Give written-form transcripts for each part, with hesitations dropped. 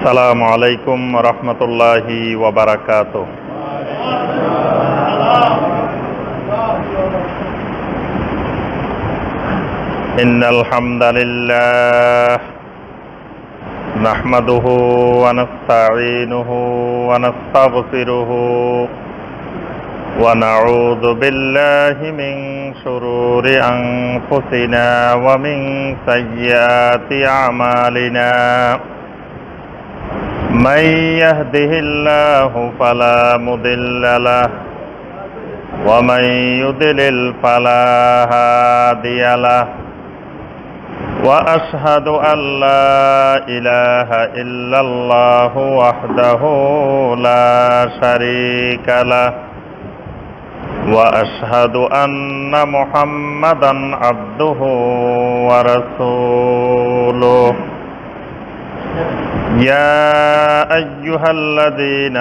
আসসালামু আলাইকুম রহমতুল্লাহি ওয়া বারাকাতুহু। ইন্নাল হামদালিল্লাহ নাহমাদুহু ওয়া নাস্তাঈনুহু ওয়া নাস্তাগফিরুহু ওয়া নাউযু বিল্লাহি মিন শুরুরি আনফুসিনা ওয়া মিন সাইয়্যাতি আমালিনা। من يهده الله فلا مضل له ومن يضلل فلا هادي له وأشهد أن لا إله إلا الله وحده لا شريك له وأشهد أن محمدا عبده ورسوله. يا أيها الذين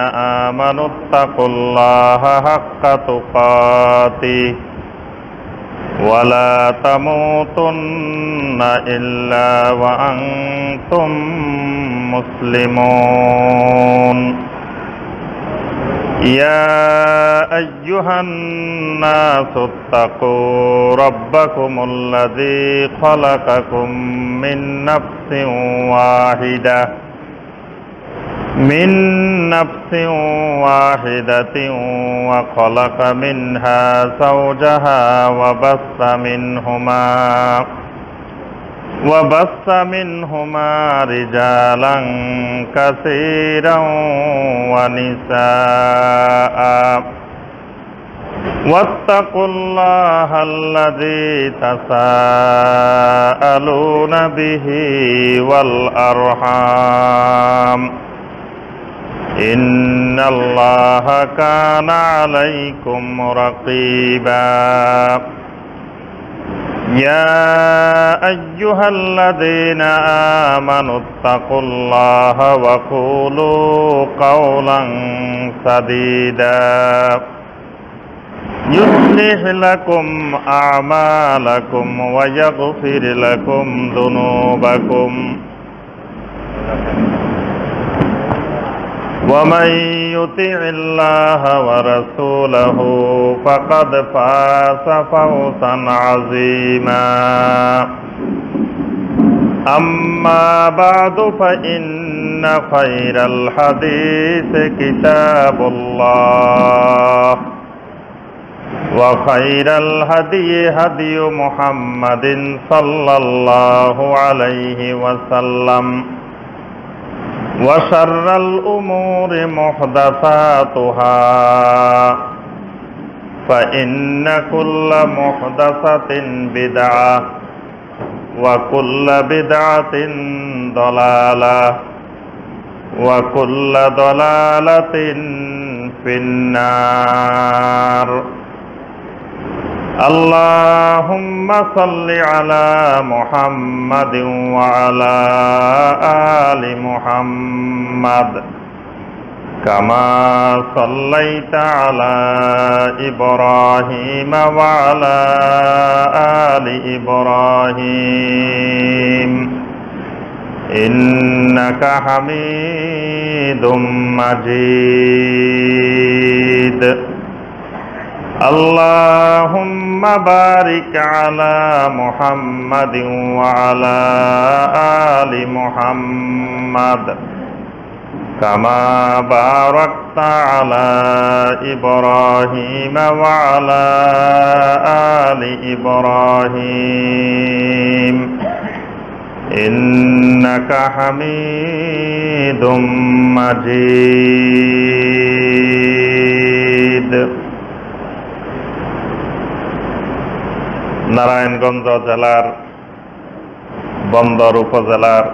آمنوا اتقوا الله حق تقاته ولا تموتن إلا وأنتم مسلمون. يا أيها الناس اتقوا ربكم الذي خلقكم من نفس واحدة وخلق منها زوجها وبث منهما رجالا كثيرا ونساء. واتقوا الله الذي تساءلون به والأرحام إن الله كان عليكم رقيبا. يا أيها الذين آمنوا اتقوا الله وقولوا قولا سديدا يصلح لكم أعمالكم ويغفر لكم ذنوبكم ومن يطع الله ورسوله فقد فاز فوزا عظيما. أما بعد فإن خير الحديث كتاب الله وخير الهدي هدي محمد صلى الله عليه وسلم وشر الأمور محدثاتها فإن كل محدثة بدعة وكل بدعة ضلالة وكل ضلالة في النار. اللهم صل على محمد وعلى آل محمد كما صليت على إبراهيم وعلى آل إبراهيم إنك حميد مجيد. اللهم بارك على محمد وعلى آل محمد كما باركت على إبراهيم وعلى آل إبراهيم إنك حميد مجيد. নারায়ণগঞ্জ জেলার বন্দর উপজেলার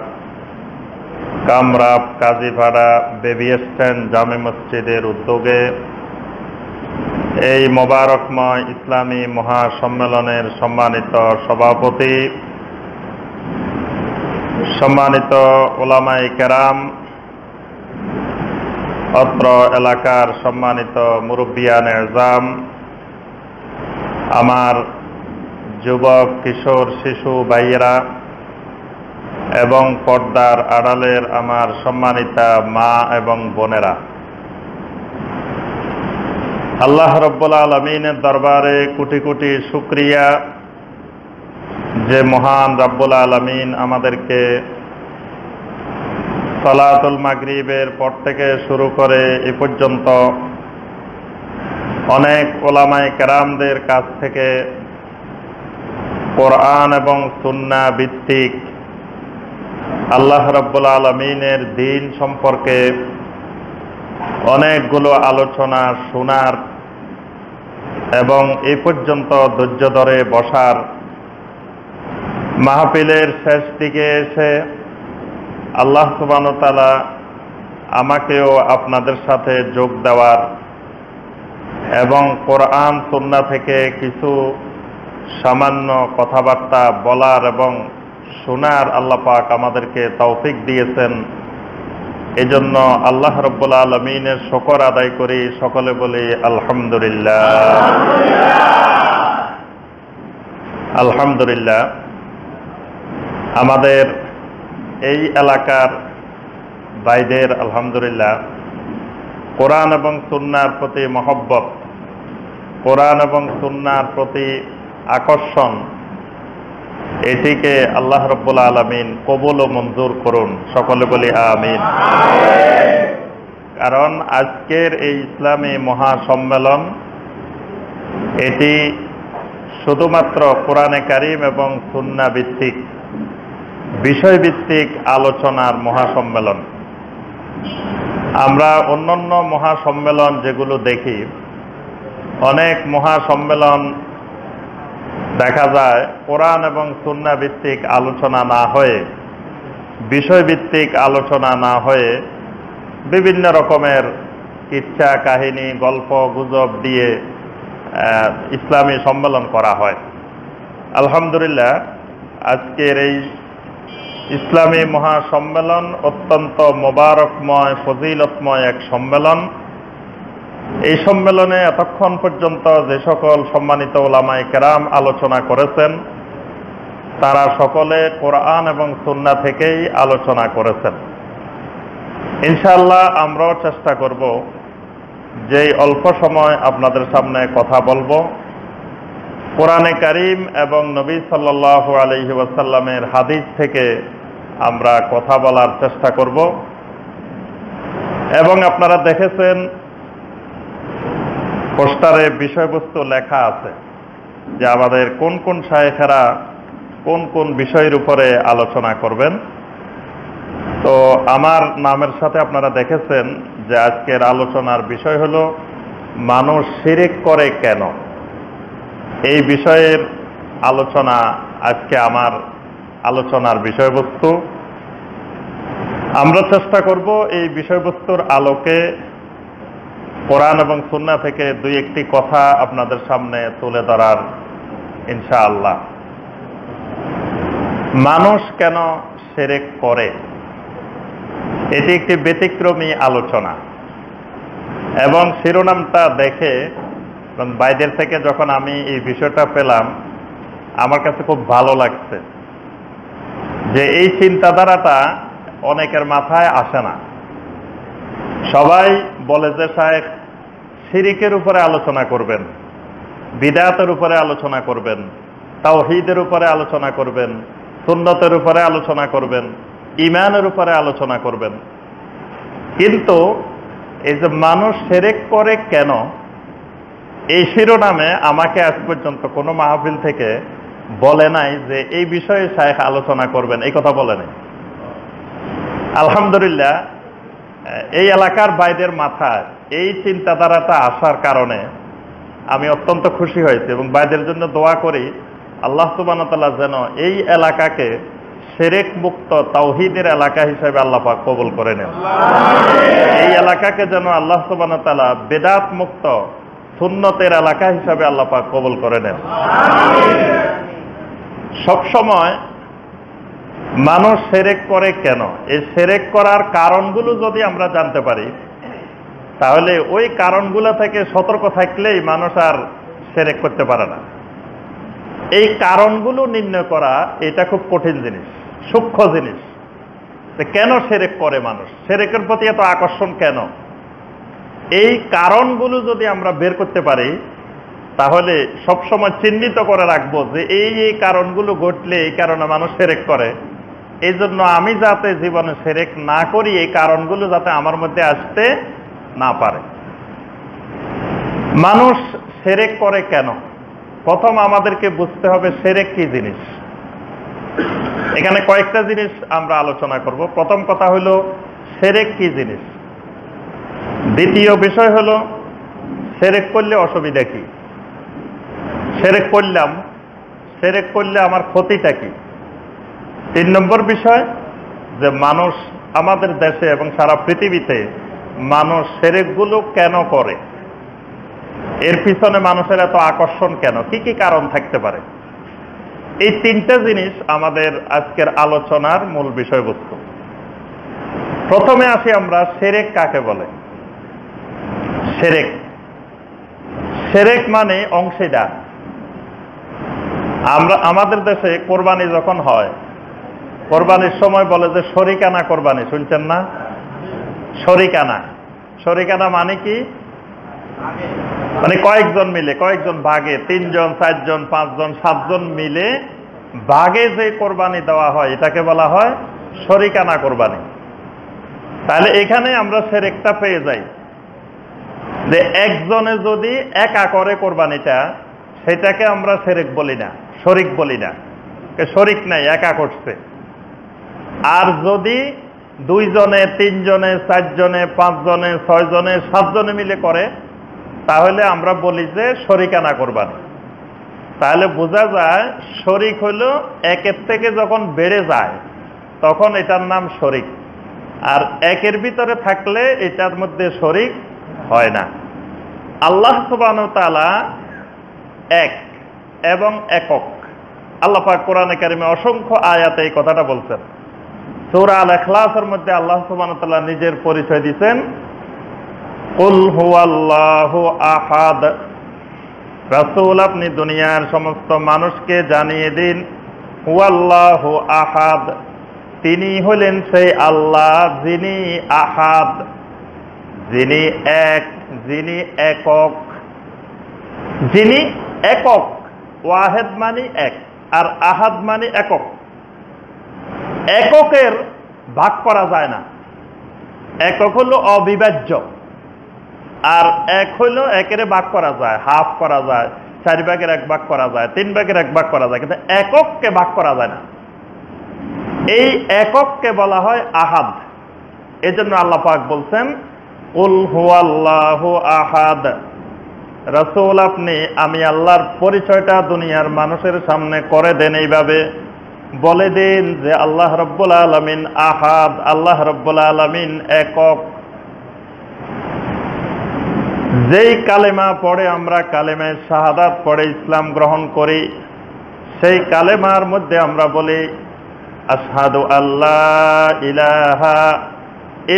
কামরাপ কাজীপাড়া বেবি স্ট্যান্ড জামে মসজিদের উদ্যোগে এই মোবারকময় ইসলামী মহাসম্মেলনের সম্মানিত সভাপতি, সম্মানিত উলামায়ে কেরাম, অত্র এলাকার সম্মানিত মুরব্বিয়ান এজাম, আমার যুবক কিশোর শিশু ভাইয়েরা, এবং পর্দার আড়ালের আমার সম্মানিতা মা এবং বোনেরা, আল্লাহ রব্বুল আলামিনের দরবারে কোটি কোটি শুকরিয়া যে মহান রব্বুল আলামিন আমাদেরকে সালাতুল মাগরিবের পর থেকে শুরু করে এ পর্যন্ত অনেক উলামায়ে কেরামদের কাছ থেকে কোরআন এবং সুন্নাহ ভিত্তিক আল্লাহ রব্বুল আলামিনের দ্বীন সম্পর্কে অনেকগুলো আলোচনা শোনার এবং এই পর্যন্ত ধৈর্য ধরে বসার, মাহফিলের শেষ দিকে এসে আল্লাহ সুবহানাহু ওয়া তাআলা আমাকেও আপনাদের সাথে যোগ দেওয়ার এবং কোরআন সুন্নাহ থেকে কিছু সামান্য কথাবার্তা বলার এবং শোনার আল্লাহ পাক আমাদেরকে তৌফিক দিয়েছেন। এজন্য আল্লাহ রব্বুল আলামিনের শুকর আদায় করি, সকলে বলি আলহামদুলিল্লাহ। আলহামদুলিল্লাহ, আমাদের এই এলাকার ভাইদের আলহামদুলিল্লাহ কোরআন এবং সুন্নাহর প্রতি মহব্বত, কোরআন এবং সুন্নাহর প্রতি আকর্ষণ, এটিকে আল্লাহ রব্বুল আলামিন কবুল ও মঞ্জুর করুন, সকলে বলি আমিন। কারণ আজকের এই ইসলামী মহাসম্মেলন এটি শুধুমাত্র কোরআনে কারীম এবং সুন্নাহ ভিত্তিক, বিষয়ভিত্তিক আলোচনার মহাসম্মেলন। আমরা অন্যান্য মহাসম্মেলন যেগুলো দেখি, অনেক মহাসম্মেলন দেখা যায় কোরআন এবং সুন্নাহ ভিত্তিক আলোচনা না হয়ে, বিষয়ভিত্তিক আলোচনা না হয়ে বিভিন্ন রকমের কিচ্ছা কাহিনী, গল্প গুজব দিয়ে ইসলামী সম্মেলন করা হয়। আলহামদুলিল্লাহ, আজকের এই ইসলামী মহাসম্মেলন অত্যন্ত মোবারকময়, ফজিলতময় এক সম্মেলন। এই সম্মেলনে এতক্ষণ পর্যন্ত যে সকল সম্মানিত উলামায়ে কেরাম আলোচনা করেছেন, তারা সকলে কোরআন এবং সুন্নাহ থেকেই আলোচনা করেছেন। ইনশাআল্লাহ আমরাও চেষ্টা করব যে অল্প সময় আপনাদের সামনে কথা বলবো, কোরআনে কারীম এবং নবী সাল্লাল্লাহু আলাইহি ওয়াসাল্লামের হাদিস থেকে আমরা কথা বলার চেষ্টা করব। এবং আপনারা দেখেছেন পোস্টারে বিষয়বস্তু লেখা আছে যে আমাদের কোন কোন শায়েখেরা কোন কোন বিষয়ের উপরে আলোচনা করবেন। তো আমার নামের সাথে আপনারা দেখেছেন যে আজকের আলোচনার বিষয় হলো মানুষ শিরক করে কেন। এই বিষয়ের আলোচনা আজকে আমার আলোচনার বিষয়বস্তু। আমরা চেষ্টা করব এই বিষয়বস্তুর আলোকে কোরআন এবং সুন্নাহ থেকে দুই একটি কথা আপনাদের সামনে তুলে ধরার ইনশাআল্লাহ। মানুষ কেন শিরক করে, এটি একটি ব্যতিক্রমী আলোচনা। এবং শিরোনামটা দেখে বাইরের থেকে যখন আমি এই বিষয়টা পেলাম, আমার কাছে খুব ভালো লাগছে যে এই চিন্তাধারাটা অনেকের মাথায় আসে না। সবাই বলে যে শায়েখ শিরকের উপরে আলোচনা করবেন, বিদআতের উপরে আলোচনা করবেন, তাওহীদের উপরে আলোচনা করবেন, সুন্নতের উপরে আলোচনা করবেন, ঈমানের উপরে আলোচনা করবেন। কিন্তু এই যে মানুষ শিরক করে কেন, এই শিরোনামে আমাকে আজ পর্যন্ত কোনো মাহফিল থেকে বলে নাই যে এই বিষয়ে শায়েখ আলোচনা করবেন, এই কথা বলে নাই। আলহামদুলিল্লাহ, এই এলাকার ভাইদের মাথায় এই চিন্তাধারাটা আসার কারণে আমি অত্যন্ত খুশি হয়েছি এবং ভাইদের জন্য দোয়া করি আল্লাহ সুবহানাহু ওয়া তাআলা যেন এই এলাকাকে শিরক মুক্ত তাওহীদের এলাকা হিসেবে আল্লাহ পাক কবুল করে নেন। এই এলাকাকে যেন আল্লাহ সুবহানাহু ওয়া তাআলা বিদআত মুক্ত সুন্নতের এলাকা হিসেবে আল্লাহ পাক কবুল করে নেন। সব সময় মানুষ শিরক করে কেন, এই শিরক করার কারণগুলো যদি আমরা জানতে পারি, তাহলে ওই কারণগুলো থেকে সতর্ক থাকলেই মানুষ আর শিরক করতে পারে না। এই কারণগুলো নির্ণয় করা এটা খুব কঠিন জিনিস। সূক্ষ্ম জিনিস। কেন শিরক করে মানুষ, শিরকের প্রতি এত আকর্ষণ কেন, এই কারণগুলো যদি আমরা বের করতে পারি তাহলে সবসময় চিহ্নিত করে রাখবো যে এই কারণগুলো ঘটলে এই কারণে মানুষ শিরক করে। এই জন্য আমি যাতে জীবনে শিরক না করি, এই কারণগুলো যাতে আমার মধ্যে আসতে না পারে। মানুষ শিরক করে কেন? প্রথম আমাদেরকে বুঝতে হবে শিরক কি জিনিস। এখানে কয়েকটা জিনিস আমরা আলোচনা করব। প্রথম কথা হলো শিরক কি জিনিস। দ্বিতীয় বিষয় হলো শিরক করলে অসুবিধা কি, শিরক করলাম, শিরক করলে আমার ক্ষতিটা কি। 3 নম্বর বিষয় যে মানুষ আমাদের দেশে এবং সারা পৃথিবীতে মানুষ শিরকগুলো কেন করে, এর পিছনে মানুষের এত আকর্ষণ কেন, কি কি কারণ থাকতে পারে। এই 3টা জিনিস আমাদের আজকের আলোচনার মূল বিষয়বস্তু। প্রথমে আসি আমরা শিরক কাকে বলে। শিরক, শিরক মানে অংশীদার। আমাদের দেশে কোরবানি যখন হয়, কোরবানির সময় বলে যে শরিকানা কোরবানি, শুনছেন না? শরিকানা, শরিকানা মানে কি? মানে কয়েকজন মিলে, কয়েকজন ভাগে, 3 জন 4 জন 5 জন 7 জন মিলে ভাগে যে কোরবানি দেওয়া হয় এটাকে বলা হয় শরিকানা কোরবানি। তাহলে এখানে আমরা শিরকটা পেয়ে যাই যে একজনে যদি একা করে কোরবানিটা, সেটাকে আমরা শিরক বলি না, শরিক বলি না, শরিক নাই, একা করছে। আর যদি 2 জনে 3 জনে 4 জনে 5 জনে 6 জনে 7 জনে মিলে করে, তাহলে আমরা বলি যে শরিকানা কোরবানি। তাহলে বোঝা যায় শরিক হলো একের থেকে যখন বেড়ে যায় তখন এটার নাম শরিক, আর একের ভিতরে থাকলে এটার মধ্যে শরিক হয় না। আল্লাহ সুবহানাহু ওয়া তাআলা এক এবং একক। আল্লাহ পাক কোরআনে কারিমে অসংখ্য আয়াতে এই কথাটা বলছেন। সূরা আল ইখলাসের মধ্যে আল্লাহ সুবহানাহু ওয়া তাআলা নিজের পরিচয় দিয়েছেন, কুল হুয়াল্লাহু আহাদ। রাসূল আপনি দুনিয়ার সমস্ত মানুষকে জানিয়ে দিন, হুয়াল্লাহু আহাদ, তিনি হলেন সেই আল্লাহ যিনি আহাদ, যিনি এক, যিনি একক, যিনি একক। ওয়াহেদ মানে এক, আর আহাদ মানে একক। এককের ভাগ করা যায় না, একক হলো অবিভাজ্য, আর এক হইল একের ভাগ করা যায়, হাফ করা যায়, 4 ভাগের 1 ভাগ করা যায়, 3 ভাগের 1 ভাগ করা যায়, কিন্তু একককে ভাগ করা যায় না। এই একককে বলা হয় আহাদ। এজন্য আল্লাহ পাক বলছেন কুল হুয়াল্লাহু আহাদ। রাসূল আপনি আমি আল্লাহর পরিচয়টা দুনিয়ার মানুষের সামনে করে দেন, এইভাবে বলে দিন যে আল্লাহ রাব্বুল আলামিন আহাদ, আল্লাহ রাব্বুল আলামিন একক। যেই কালেমা পড়ে আমরা কালেমায়ে শাহাদাত পড়ে ইসলাম গ্রহণ করি, সেই কালেমার মধ্যে আমরা বলি আশহাদু আল্লা ইলাহা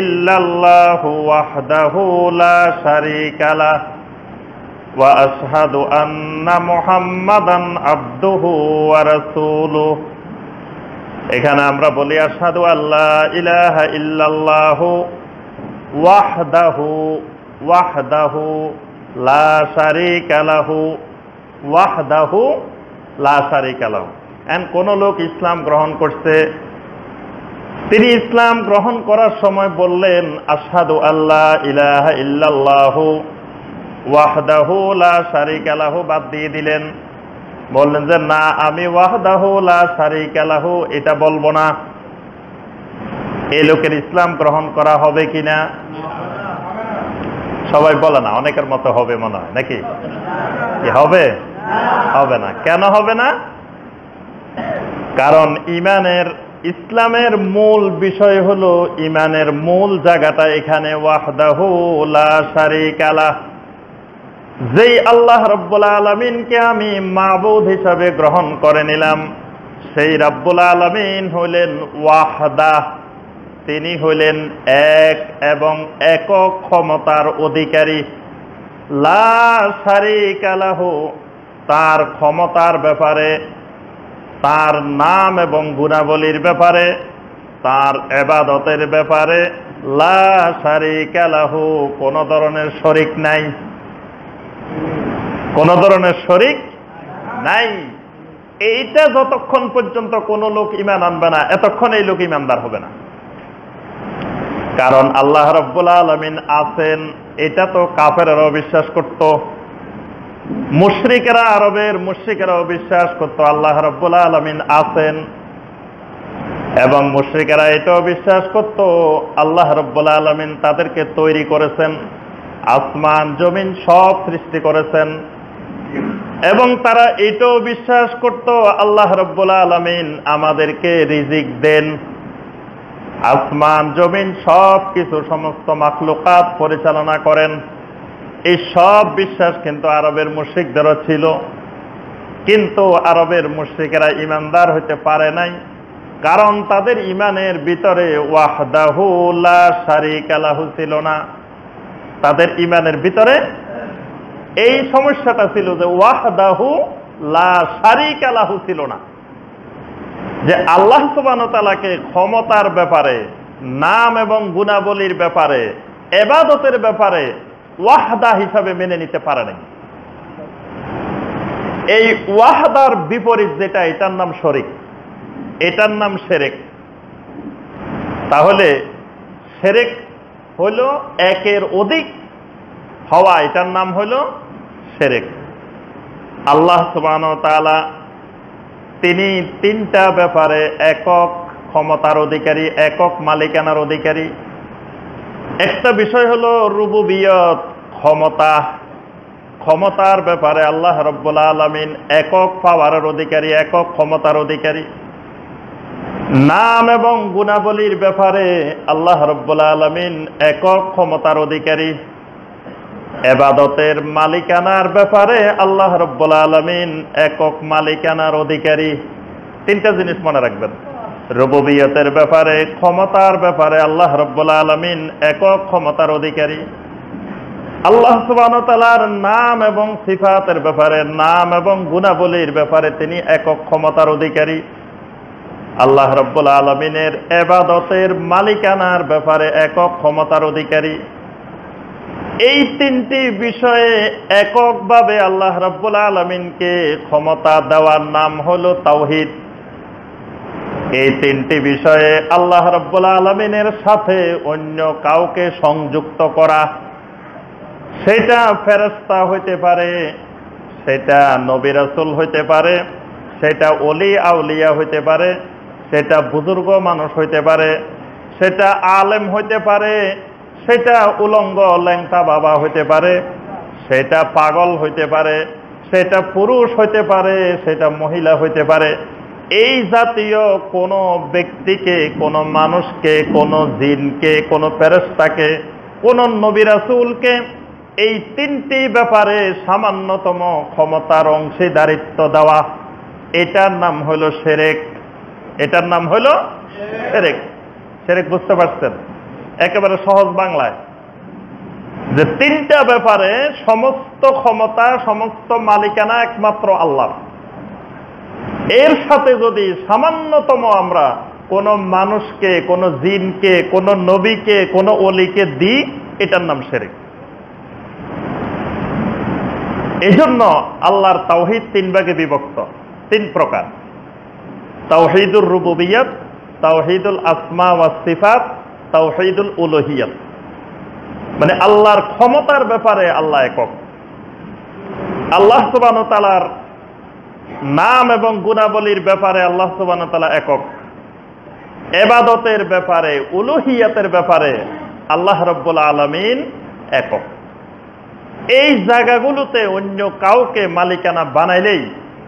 ইল্লাল্লাহু ওয়াহদাহু লা শারীকা লাহ ওয়া আশহাদু আন্না মুহাম্মাদান আবদুহু ওয়া রাসূলুহু। এখানে আমরা বলি আশহাদু আল্লা ইলাহা ইল্লাল্লাহু ওয়াহদাহু, ওয়াহদাহু লা শারীকা লাহু, ওয়াহদাহু লা শারীকা লাহু। কোন লোক ইসলাম গ্রহণ করছে, তিনি ইসলাম গ্রহণ করার সময় বললেন আশহাদু আল্লা ইলাহা ইল্লাল্লাহু ওয়াহদাহু লা শারীকা লাহু, বাদ দিয়ে দিলেন, বললেন যে না আমি ওয়াহদাহু লা শারীকা লাহু এটা বলবো না। এই লোকের ইসলাম গ্রহণ করা হবে কিনা? সবাই বলে না, অনেকের মতো হবে মনে হয়, নাকি? কি হবে? হবে না। কেন হবে না? কারণ ইসলামের মূল বিষয় হলো, ইমানের মূল জায়গাটা এখানে ওয়াহদাহু লা শারীকা লাহ। যেই আল্লাহ রাব্বুল আলামিনকে আমি মাবুদ হিসাবে গ্রহণ করে নিলাম, সেই রাব্বুল আলামিন হলেন ওয়াহদাহ, তিনি হলেন এক এবং একক ক্ষমতার অধিকারী। লা শারীকা লাহু, তার ক্ষমতার ব্যাপারে তার নাম এবং গুণাবলীর ব্যাপারে, তার ইবাদতের ব্যাপারে লা শারীকা লাহু, কোন ধরনের শরীক নাই, কোন ধরনের শরীক নাই। এইটা যতক্ষণ পর্যন্ত কোন লোক ঈমান আনবে না, এতক্ষণ এই লোক ঈমানদার হবে না। কারণ আল্লাহ রাব্বুল আলামিন আছেন, এটা তো কাফেররাও বিশ্বাস করত, মুশরিকেরা, আরবের মুশরিকেরাও বিশ্বাস করত আল্লাহ রাব্বুল আলামিন আছেন। এবং মুশরিকেরা এটাও বিশ্বাস করত আল্লাহ রাব্বুল আলামিন তাদেরকে তৈরি করেছেন, আসমান জমিন সব সৃষ্টি করেছেন। এবং তারা এটাও বিশ্বাস করত আল্লাহ রাব্বুল আলামিন আমাদেরকে রিজিক দেন, আসমান জমিন সব কিছু সমস্ত মাখলুকাত পরিচালনা করেন। এই সব বিশ্বাস কিন্তু আরবের মুশরিকদেরও ছিল, কিন্তু আরবের মুশরিকেরা ঈমানদার হতে পারে নাই, কারণ তাদের ঈমানের ভিতরে ওয়াহদাহু লা শারীকা লাহু ছিল না। তাদের ঈমানের ভিতরে এই সমস্যাটা ছিল যে ওয়াহদাহু লা শারীকা লাহু ছিল না, যে আল্লাহ সুবহানাহু ওয়া তাআলাকে ক্ষমতার ব্যাপারে, নাম এবং গুণাবলীর ব্যাপারে, ইবাদতের ব্যাপারে ওয়াহদা হিসাবে মেনে নিতে পারে নাই। এই ওয়াহদার বিপরীত যেটা, এটার নাম শরীক, এটার নাম শিরক। তাহলে শিরক হলো একের অধিক হওয়া, এটার নাম হলো শিরক। আল্লাহ সুবহানাহু ওয়া তাআলা তিনি তিনটা ব্যাপারে একক ক্ষমতার অধিকারী, একক মালিকানার অধিকারী। একটা বিষয় হলো রুবুবিয়ত, ক্ষমতা। ক্ষমতার ব্যাপারে আল্লাহ রাব্বুল আলামিন একক পাওয়ারের অধিকারী, একক ক্ষমতার অধিকারী। নাম এবং গুণাবলীর ব্যাপারে আল্লাহ রাব্বুল আলামিন একক ক্ষমতার অধিকারী। ইবাদতের মালিকানার ব্যাপারে আল্লাহ রাব্বুল আলামিন একক মালিকানার অধিকারী। তিনটা জিনিস মনে রাখবেন, রুবুবিয়তের ব্যাপারে, ক্ষমতার ব্যাপারে আল্লাহ রাব্বুল আলামিন একক ক্ষমতার অধিকারী। আল্লাহ সুবহানাহু ওয়া তাআলার নাম এবং সিফাতের ব্যাপারে, নাম এবং গুণাবলীর ব্যাপারে তিনি একক ক্ষমতার অধিকারী। আল্লাহ রাব্বুল আলামিনের ইবাদতের মালিকানার ব্যাপারে একক ক্ষমতার অধিকারী। এই তিনটি বিষয়ে এককভাবে আল্লাহ রাব্বুল আলামিনকে ক্ষমতা দেওয়ার নাম হলো তাওহীদ। এই তিনটি বিষয়ে আল্লাহ রাব্বুল আলামিনের সাথে অন্য কাউকে সংযুক্ত করা, সেটা ফেরেশতা হইতে পারে, সেটা নবী রাসূল হইতে পারে, সেটা ওলি আউলিয়া হইতে পারে, সেটা বুজুর্গ মানুষ হইতে পারে, সেটা আলেম হইতে পারে, সেটা উলঙ্গ ল্যাংটা বাবা হইতে পারে, সেটা পাগল হইতে পারে, সেটা পুরুষ হইতে পারে, সেটা মহিলা হইতে পারে। এই জাতীয় কোন ব্যক্তিকে, কোন মানুষকে, কোন জিনকে, কোন ফেরেশতাকে, কোন নবী রাসূলকে এই তিনটি ব্যাপারে সামান্যতম ক্ষমতার অংশীদারিত্ব দেওয়া, এটার নাম হলো শিরক। এটার নাম হলো শিরক। শিরক বুঝতে পারছেন? একেবারে সহজ বাংলায়, যে তিনটা ব্যাপারে সমস্ত ক্ষমতা, সমস্ত মালিকানা একমাত্র আল্লাহ। এর সাথে যদি সামান্যতম আমরা কোন মানুষকে, কোন জিনকে, কোন নবীকে, কোন ওলিকে দিই, এটার নাম শিরক। এই জন্য আল্লাহর তাওহীদ তিন ভাগে বিভক্ত, তিন প্রকার: তাওহীদুর রুবুবিয়্যাত, তাওহীদুল আসমা ওয়াস সিফাত, তাওহীদুল উলুহিয়্যাত। মানে আল্লাহর ক্ষমতার ব্যাপারে আল্লাহ একক, আল্লাহ সুবহানাহু ওয়া তাআলার নাম এবং গুণাবলীর ব্যাপারে আল্লাহ সুবহানাহু ওয়া তাআলা একক, ইবাদতের ব্যাপারে, উলুহিয়্যাতের ব্যাপারে আল্লাহ রাব্বুল আলামিন একক। এই জায়গাগুলোতে অন্য কাউকে মালিকানা বানাইলেই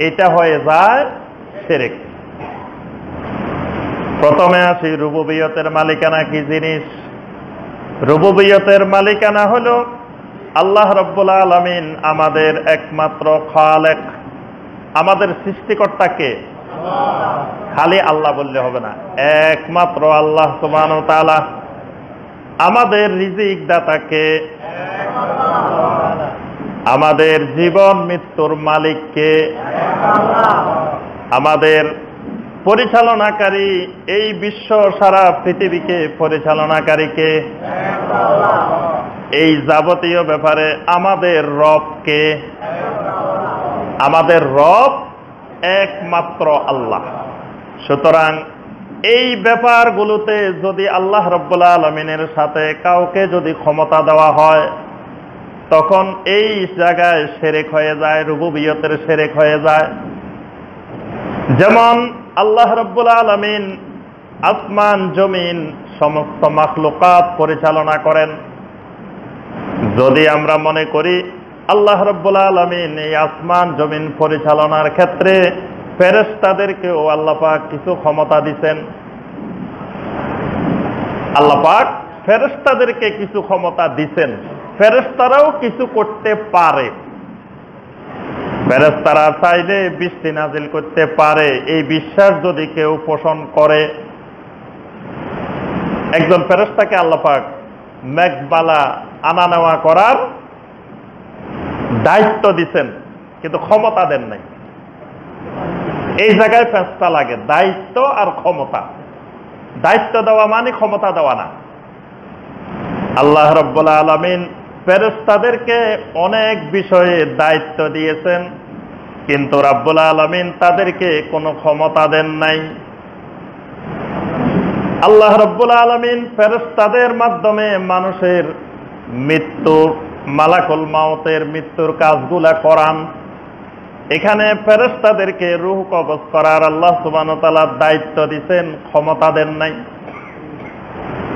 এটা হয়ে যায় শিরক। প্রথমে আসি রুবুবিয়তের মালিকানা কি জিনিস। রুবুবিয়তের মালিকানা হলো আল্লাহ রাব্বুল আলামিন আমাদের একমাত্র খালেক, আমাদের সৃষ্টিকর্তাকে খালি আল্লাহ বললে হবে না, একমাত্র আল্লাহ সুবহানাহু ওয়া তাআলা। আমাদের রিজিক দাতাকে, আমাদের জীবন মৃত্যুর মালিককে, আমাদের পরিচালনাকারী, এই বিশ্ব সারা পৃথিবীকে পরিচালনাকারীকে, এই যাবতীয় ব্যাপারে আমাদের রবকে, আমাদের রব একমাত্র আল্লাহ। সুতরাং এই ব্যাপারগুলোতে যদি আল্লাহ রাব্বুল আলামিনের সাথে কাউকে যদি ক্ষমতা দেওয়া হয়, তখন এই জায়গায় শিরক হয়ে যায়, রুবুবিয়তের শিরক হয়ে যায়। যেমন আল্লাহ রাব্বুল আলামিন আসমান জমিন সমস্ত মাখলুকাত পরিচালনা করেন। যদি আমরা মনে করি আল্লাহ রাব্বুল আলামিন এই আসমান জমিন পরিচালনার ক্ষেত্রে ফেরেশতাদেরকেও আল্লাহ পাক কিছু ক্ষমতা দিবেন, আল্লাহ পাক ফেরেশতাদেরকে কিছু ক্ষমতা দিবেন, ফেরেশতারাও কিছু করতে পারে, ফেরেশতারা চাইলে বৃষ্টি নাজিল করতে পারে, এই বিশ্বাস যদি কেউ পোষণ করে, একজন ফেরেশতাকে আল্লাহ পাক মেঘবালা আনা নেওয়া করার দায়িত্ব দিচ্ছেন, কিন্তু ক্ষমতা দেন নাই। এই জায়গায় ফেরেশতা লাগে, দায়িত্ব আর ক্ষমতা। দায়িত্ব দেওয়া মানে ক্ষমতা দেওয়া না। আল্লাহ রাব্বুল আলামিন ফেরেশতাদেরকে অনেক বিষয়ে দায়িত্ব দিয়েছেন, কিন্তু রাব্বুল আলামিন তাদেরকে কোনো ক্ষমতা দেন নাই। আল্লাহ রাব্বুল আলামিন ফেরেশতাদের মাধ্যমে মানুষের মৃত্যু, মালাকুল মাউতের মৃত্যুর কাজগুলা করান। এখানে ফেরেশতাদেরকে রূহ কবজ করার আল্লাহ সুবহানাহু ওয়া তাআলা দায়িত্ব দিয়েছেন, ক্ষমতা দেন নাই।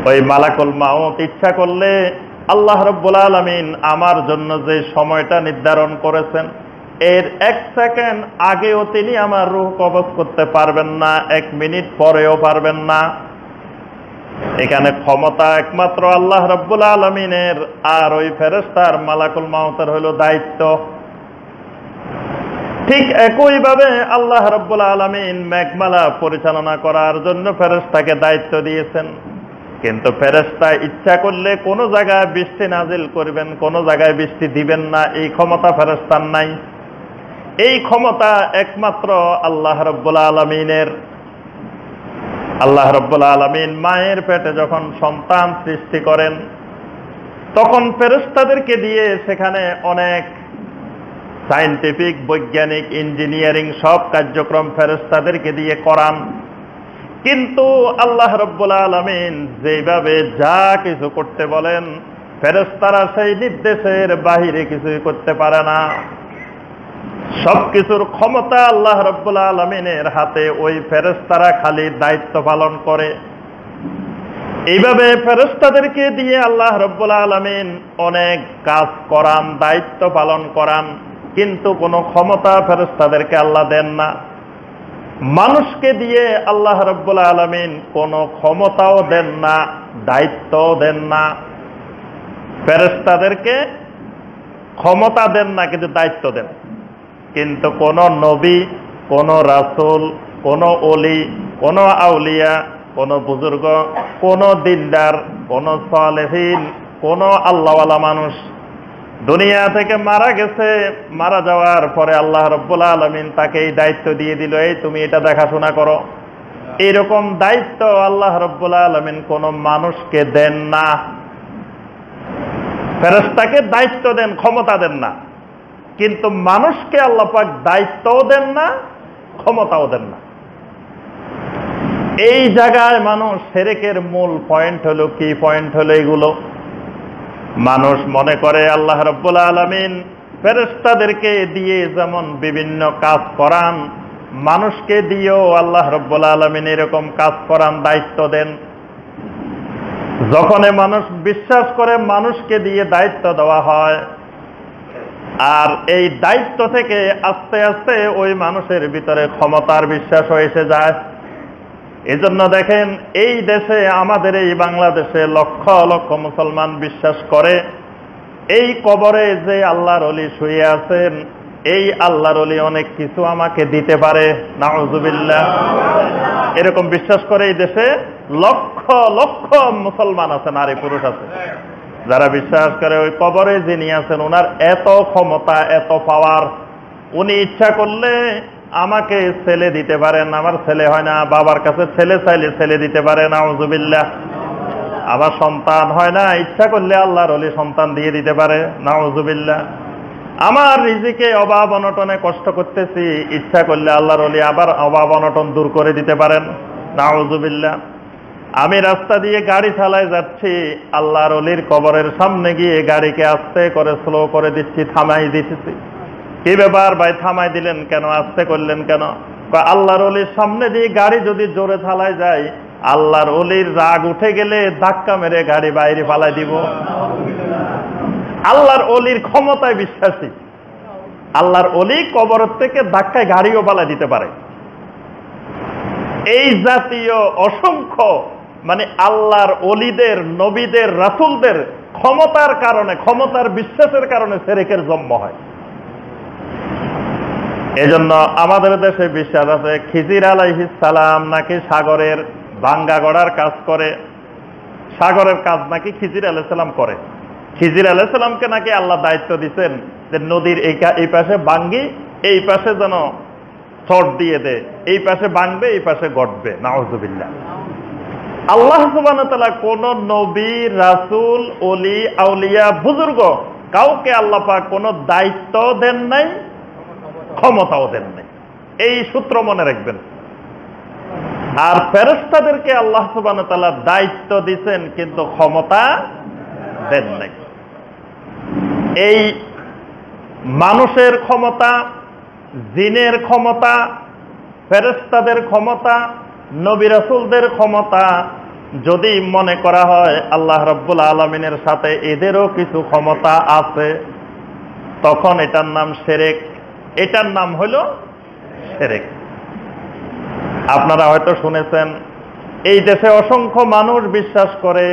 ওই মালাকুল মাউত ইচ্ছা করলে আল্লাহ রাব্বুল আলামিন আমার জন্য যে সময়টা নির্ধারণ করেছেন, এর 1 সেকেন্ড আগেও তিনি আমার রূহ কবজ করতে পারবেন না, 1 মিনিট পরেও পারবেন না। এখানে ক্ষমতা একমাত্র আল্লাহ রাব্বুল আলামিনের, আর ওই ফেরেশতার মালাকুল মাউতের হলো দায়িত্ব। ঠিক একইভাবে আল্লাহ রাব্বুল আলামিন মেঘমালা পরিচালনা করার জন্য ফেরেশতাকে দায়িত্ব দিয়েছেন, কিন্তু ফেরেশতা ইচ্ছা করলে কোন জায়গায় বৃষ্টি নাজিল করবেন, কোন জায়গায় বৃষ্টি দিবেন না, এই ক্ষমতা ফেরেশতার নাই। এই ক্ষমতা একমাত্র আল্লাহ রাব্বুল আলামিনের। আল্লাহ রাব্বুল আলামিন মায়ের পেটে যখন সন্তান সৃষ্টি করেন, তখন ফেরেশতাদেরকে দিয়ে সেখানে অনেক সায়েন্টিফিক, বৈজ্ঞানিক, ইঞ্জিনিয়ারিং সব কার্যক্রম ফেরেশতাদেরকে দিয়ে করান। কিন্তু আল্লাহ রাব্বুল আলামিন যেভাবে যা কিছু করতে বলেন, ফেরেশতারা সেই নির্দেশের বাহিরে কিছুই করতে পারে না। সবকিছুর ক্ষমতা আল্লাহ রাব্বুল আলামিনের হাতে, ওই ফেরেশতারা খালি দায়িত্ব পালন করে। এইভাবে ফেরেশতাদেরকে দিয়ে আল্লাহ রাব্বুল আলামিন অনেক কাজ করান, দায়িত্ব পালন করান, কিন্তু কোনো ক্ষমতা ফেরেশতাদেরকে আল্লাহ দেন না। মানুষকে দিয়ে আল্লাহ রাব্বুল আলামিন কোনো ক্ষমতাও দেন না, দায়িত্বও দেন না। ফেরেশতাদেরকে ক্ষমতা দেন না, কিন্তু দায়িত্ব দেন। কিন্তু কোন নবী, কোন রাসূল, কোন ওলি, কোন আউলিয়া, কোন বুজুর্গ, কোন দিনদার, কোন সালেহীন, কোন আল্লাহওয়ালা মানুষ দুনিয়া থেকে মারা গেছে, মারা যাওয়ার পরে আল্লাহ রাব্বুল আলামিন তাকে এই দায়িত্ব দিয়ে দিল, এই তুমি এটা দেখাশোনা করো। এরকম দায়িত্ব আল্লাহ রাব্বুল আলামিন কোন মানুষকে দেন না। ফেরেশতাকে দায়িত্ব দেন, ক্ষমতা দেন না, কিন্তু মানুষকে আল্লাহ পাক দায়িত্বও দেন না, ক্ষমতাও দেন না। এই জায়গায় মানুষ শিরকের মূল পয়েন্ট হলো কি? পয়েন্ট হলো এগুলো। মানুষ মনে করে আল্লাহ রাব্বুল আলামিন ফেরেশতাদেরকে দিয়ে যেমন বিভিন্ন কাজ করান, মানুষকে দিয়েও আল্লাহ রাব্বুল আলামিন এরকম কাজ করান, দায়িত্ব দেন। যখন মানুষ বিশ্বাস করে মানুষকে দিয়ে দায়িত্ব দেওয়া হয়, আর এই দায়িত্ব থেকে আস্তে আস্তে ওই মানুষের ভিতরে ক্ষমতার বিশ্বাস এসে যায়। এজন্য দেখেন, এই দেশে, আমাদের এই বাংলাদেশে লক্ষ লক্ষ মুসলমান বিশ্বাস করে এই কবরে যে আল্লাহর ওলি শুয়ে আছেন, এই আল্লাহর ওলি অনেক কিছু আমাকে দিতে পারে, নাউযুবিল্লাহ। এরকম বিশ্বাস করে এই দেশে লক্ষ লক্ষ মুসলমান আছে, নারী পুরুষ আছে, যারা বিশ্বাস করে ওই কবরে যিনি আছেন ওনার এত ক্ষমতা, এত পাওয়ার, উনি ইচ্ছা করলে আমাকে ছেলে দিতে পারেন, আমার ছেলে হয় না, বাবার কাছে ছেলে চাইলে ছেলে দিতে পারেন, নাউজুবিল্লাহ। আবার সন্তান হয় না, ইচ্ছা করলে আল্লাহর ওলি সন্তান দিয়ে দিতে পারে, নাউজুবিল্লাহ। আমার রিজিকে অভাব অনটনে কষ্ট করতেছি, ইচ্ছা করলে আল্লাহর ওলি আবার অভাব অনটন দূর করে দিতে পারেন, নাউজুবিল্লাহ। আমি রাস্তা দিয়ে গাড়ি চালায় যাচ্ছি, আল্লাহর ওলির কবরের সামনে গিয়ে গাড়িকে আস্তে করে স্লো করে দিচ্ছি, থামাই দিচ্ছি। কি ব্যাপার ভাই, থামাই দিলেন কেন, আস্তে করলেন কেন? আল্লাহর ওলির সামনে দিয়ে গাড়ি যদি জোরে চালায় যায়, আল্লাহর ওলির রাগ উঠে গেলে ধাক্কা মেরে গাড়ি বাইরে পালাই দিব। আল্লাহর ওলির ক্ষমতায় বিশ্বাসী, আল্লাহর ওলি কবর থেকে ধাক্কায় গাড়িও পালাই দিতে পারে। এই জাতীয় অসংখ্য আল্লাহর ওলিদের, নবীদের, রাসূলদের ক্ষমতার কারণে, ক্ষমতার বিশ্বাসের কারণে শিরকের জন্ম হয়। এজন্য আমাদের দেশে বিশ্বাস আছে খিজির আলাইহিস সালাম নাকি সাগরের ভাঙ্গা গড়ার কাজ করে, সাগরের কাজ নাকি খিজির আলাইহিস সালাম করে। খিজির আলাইহিস সালামকে নাকি আল্লাহ দায়িত্ব দিচ্ছেন যে নদীর এই পাশে ভাঙ্গি, এই পাশে যেন চট দিয়ে দে, এই পাশে ভাঙবে, এই পাশে গড়বে, নাউজুবিল্লাহ। আল্লাহ সুবহানাহু ওয়া তাআলা কোন নবী, রাসূল, ওলি, আউলিয়া, বুজুর্গ কাউকে আল্লাহ পাক কোন দায়িত্ব দেন নাই, ক্ষমতাও দেন নাই। এই সূত্র মনে রাখবেন। আর ফেরেশতাদেরকে আল্লাহ সুবহানাহু ওয়া তাআলা দায়িত্ব দিবেন, কিন্তু ক্ষমতা দেন নাই। এই মানুষের ক্ষমতা, জিনের ক্ষমতা, ফেরেশতাদের ক্ষমতা, নবী রাসূলদের ক্ষমতা যদি মনে করা হয় আল্লাহ রাব্বুল আলামিনের সাথে এদেরও কিছু ক্ষমতা আছে, তখন এটার নাম শিরক, এটার নাম হলো শিরক। আপনারা হয়তো শুনেছেন এই দেশে অসংখ্য মানুষ বিশ্বাস করে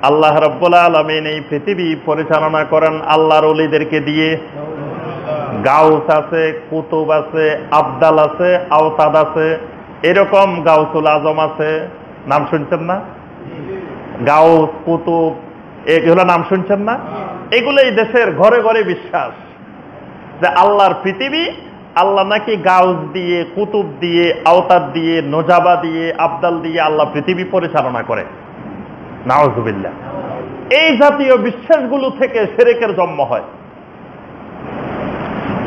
আল্লাহ রাব্বুল আলামিন এই পৃথিবী পরিচালনা করেন আল্লাহর ওলিদেরকে দিয়ে। গাউস আছে, কুতুব আছে, আবদাল আছে, আওতাদ আছে, এরকম গাউসুল আজম আছে, নাম শুনছেন না? গাউস, কুতুব, এগুলো নাম শুনছেন না? এগুলো এই দেশের ঘরে ঘরে বিশ্বাস যে আল্লাহর পৃথিবী, আল্লাহ নাকি গাউস দিয়ে, কুতুব দিয়ে, আওতাদ দিয়ে, নোজাবা দিয়ে, আবদাল দিয়ে আল্লাহ পৃথিবী পরিচালনা করে, নাউজুবিল্লাহ। এই জাতীয় বিশ্বাসগুলো থেকে শিরকের জন্ম হয়।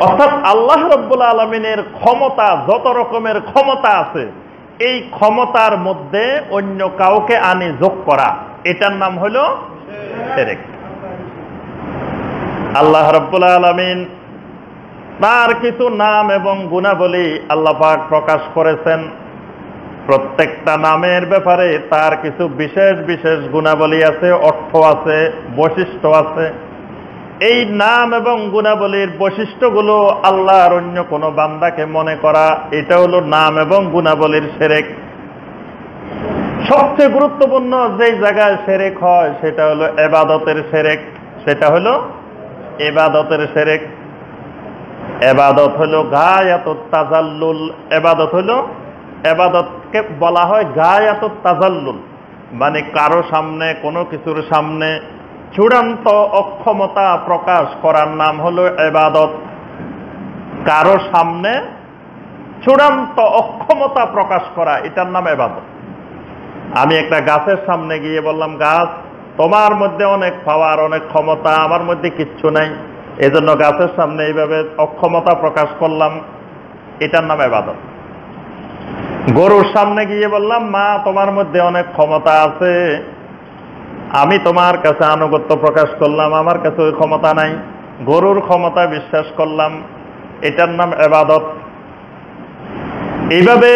অর্থাৎ আল্লাহ রাব্বুল আলামিনের ক্ষমতা, যত রকমের ক্ষমতা আছে, এই ক্ষমতার মধ্যে অন্য কাউকে আনি যোগ করা, এটার নাম হলো শিরক। আল্লাহ রাব্বুল আলামিন তার কিছু নাম এবং গুণাবলী আল্লাহ পাক প্রকাশ করেছেন। প্রত্যেকটা নামের ব্যাপারে তার কিছু বিশেষ বিশেষ গুণাবলী আছে, অর্থ আছে, বৈশিষ্ট্য আছে। এই নাম এবং গুণাবলীর বৈশিষ্ট্যগুলো আল্লাহর অন্য কোনো বান্দাকে মনে করা, এটা হলো নাম এবং গুণাবলীর শিরক। সবচেয়ে গুরুত্বপূর্ণ যেই জায়গায় শিরক হয় সেটা হলো ইবাদতের শিরক, সেটা হলো ইবাদতের শিরক। ইবাদত হলো গায়াতুত তাজাল্লুল, ইবাদত হলো, ইবাদতকে বলা হয় গায়াতুত তাজাল্লুল, মানে কারো সামনে, কোনো কিছুর সামনে চূড়ান্ত অক্ষমতা প্রকাশ করার নাম হলো ইবাদত। কারো সামনে চূড়ান্ত অক্ষমতা প্রকাশ করা, এটার নাম ইবাদত। আমি একটা গাছের সামনে গিয়ে বললাম, গাছ তোমার মধ্যে অনেক পাওয়ার, অনেক ক্ষমতা, আমার মধ্যে কিচ্ছু নাই, এজন্য গাছের সামনে এইভাবে অক্ষমতা প্রকাশ করলাম, এটার নাম ইবাদত। গরুর সামনে গিয়ে বললাম, মা তোমার মধ্যে অনেক ক্ষমতা আছে, আমি তোমার কাছে আনুগত্য প্রকাশ করলাম, আমার কাছে ওই ক্ষমতা নাই, গরুর ক্ষমতা বিশ্বাস করলাম, এটার নাম ইবাদত। এইভাবে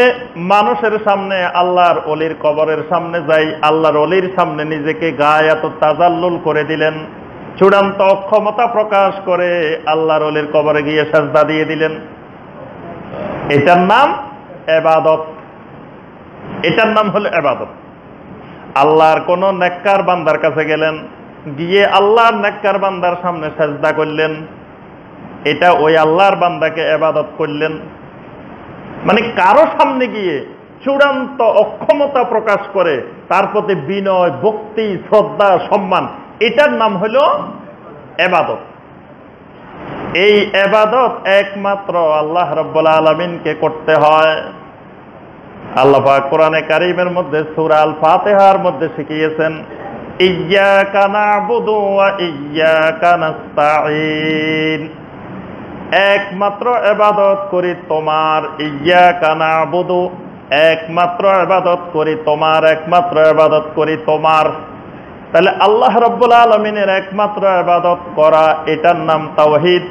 মানুষের সামনে, আল্লাহর ওলির কবরের সামনে যাই, আল্লাহর ওলির সামনে নিজেকে গায়াতুত তাজাল্লুল করে দিলেন, চূড়ান্ত অক্ষমতা প্রকাশ করে আল্লাহর ওলির কবরে গিয়ে সাজদা দিয়ে দিলেন, এটার নাম ইবাদত। এটার নাম হলো ইবাদত। আল্লাহর কোন নেককার বান্দার কাছে গেলেন, গিয়ে আল্লাহর নেককার বান্দার সামনে সাজদা করলেন, এটা ওই আল্লাহর বান্দাকে ইবাদত করলেন। মানে কারো সামনে গিয়ে চূড়ান্ত অক্ষমতা প্রকাশ করে তার প্রতি বিনয়, ভক্তি, শ্রদ্ধা, সম্মান, এটার নাম হলো ইবাদত। এই ইবাদত একমাত্র আল্লাহ রাব্বুল আলামিনকে করতে হয়। আল্লাহ পাক কোরআনে কারীমের মধ্যে সূরা আল ফাতিহার মধ্যে শিখিয়েছেন, ইয়্যাকা না'বুদু ওয়া ইয়্যাকা নাস্তাঈন, একমাত্র ইবাদত করি তোমার, ইয়্যাকা না'বুদু, একমাত্র ইবাদত করি তোমার, একমাত্র ইবাদত করি তোমার। তাহলে আল্লাহ রাব্বুল আলামিনের একমাত্র ইবাদত করা, এটার নাম তাওহীদ।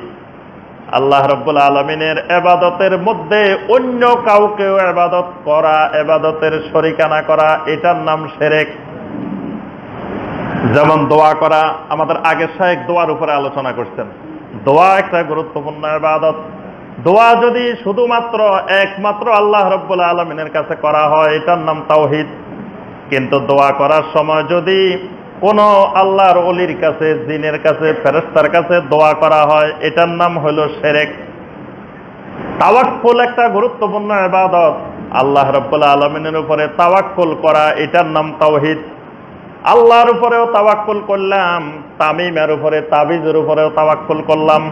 আল্লাহ রাব্বুল আলামিনের ইবাদতের মধ্যে অন্য কাউকেও ইবাদত করা, ইবাদতের শরীকানা করা, এটার নাম শিরক। যেমন দোয়া করা, আমাদের আগের শায়েখ দোয়ার উপরে আলোচনা করছেন। দোয়া একটা গুরুত্বপূর্ণ ইবাদত। দোয়া যদি শুধুমাত্র একমাত্র আল্লাহ রাব্বুল আলামিনের কাছে করা হয়, এটার নাম তাওহীদ। কিন্তু দোয়া করার সময় যদি কোন আল্লাহর ওলির কাছে, জিনের কাছে, ফেরেশতার কাছে দোয়া করা হয়, এটার নাম হলো শিরক। তাওয়াক্কুল একটা গুরুত্বপূর্ণ ইবাদত। আল্লাহ রাব্বুল আলামিনের উপরে তাওয়াক্কুল করা, এটার নাম তাওহীদ। আল্লাহর উপরেও তাওয়াক্কুল করলাম, তামিমের উপরে, তাবিজের উপরেও তাওয়াক্কুল করলাম,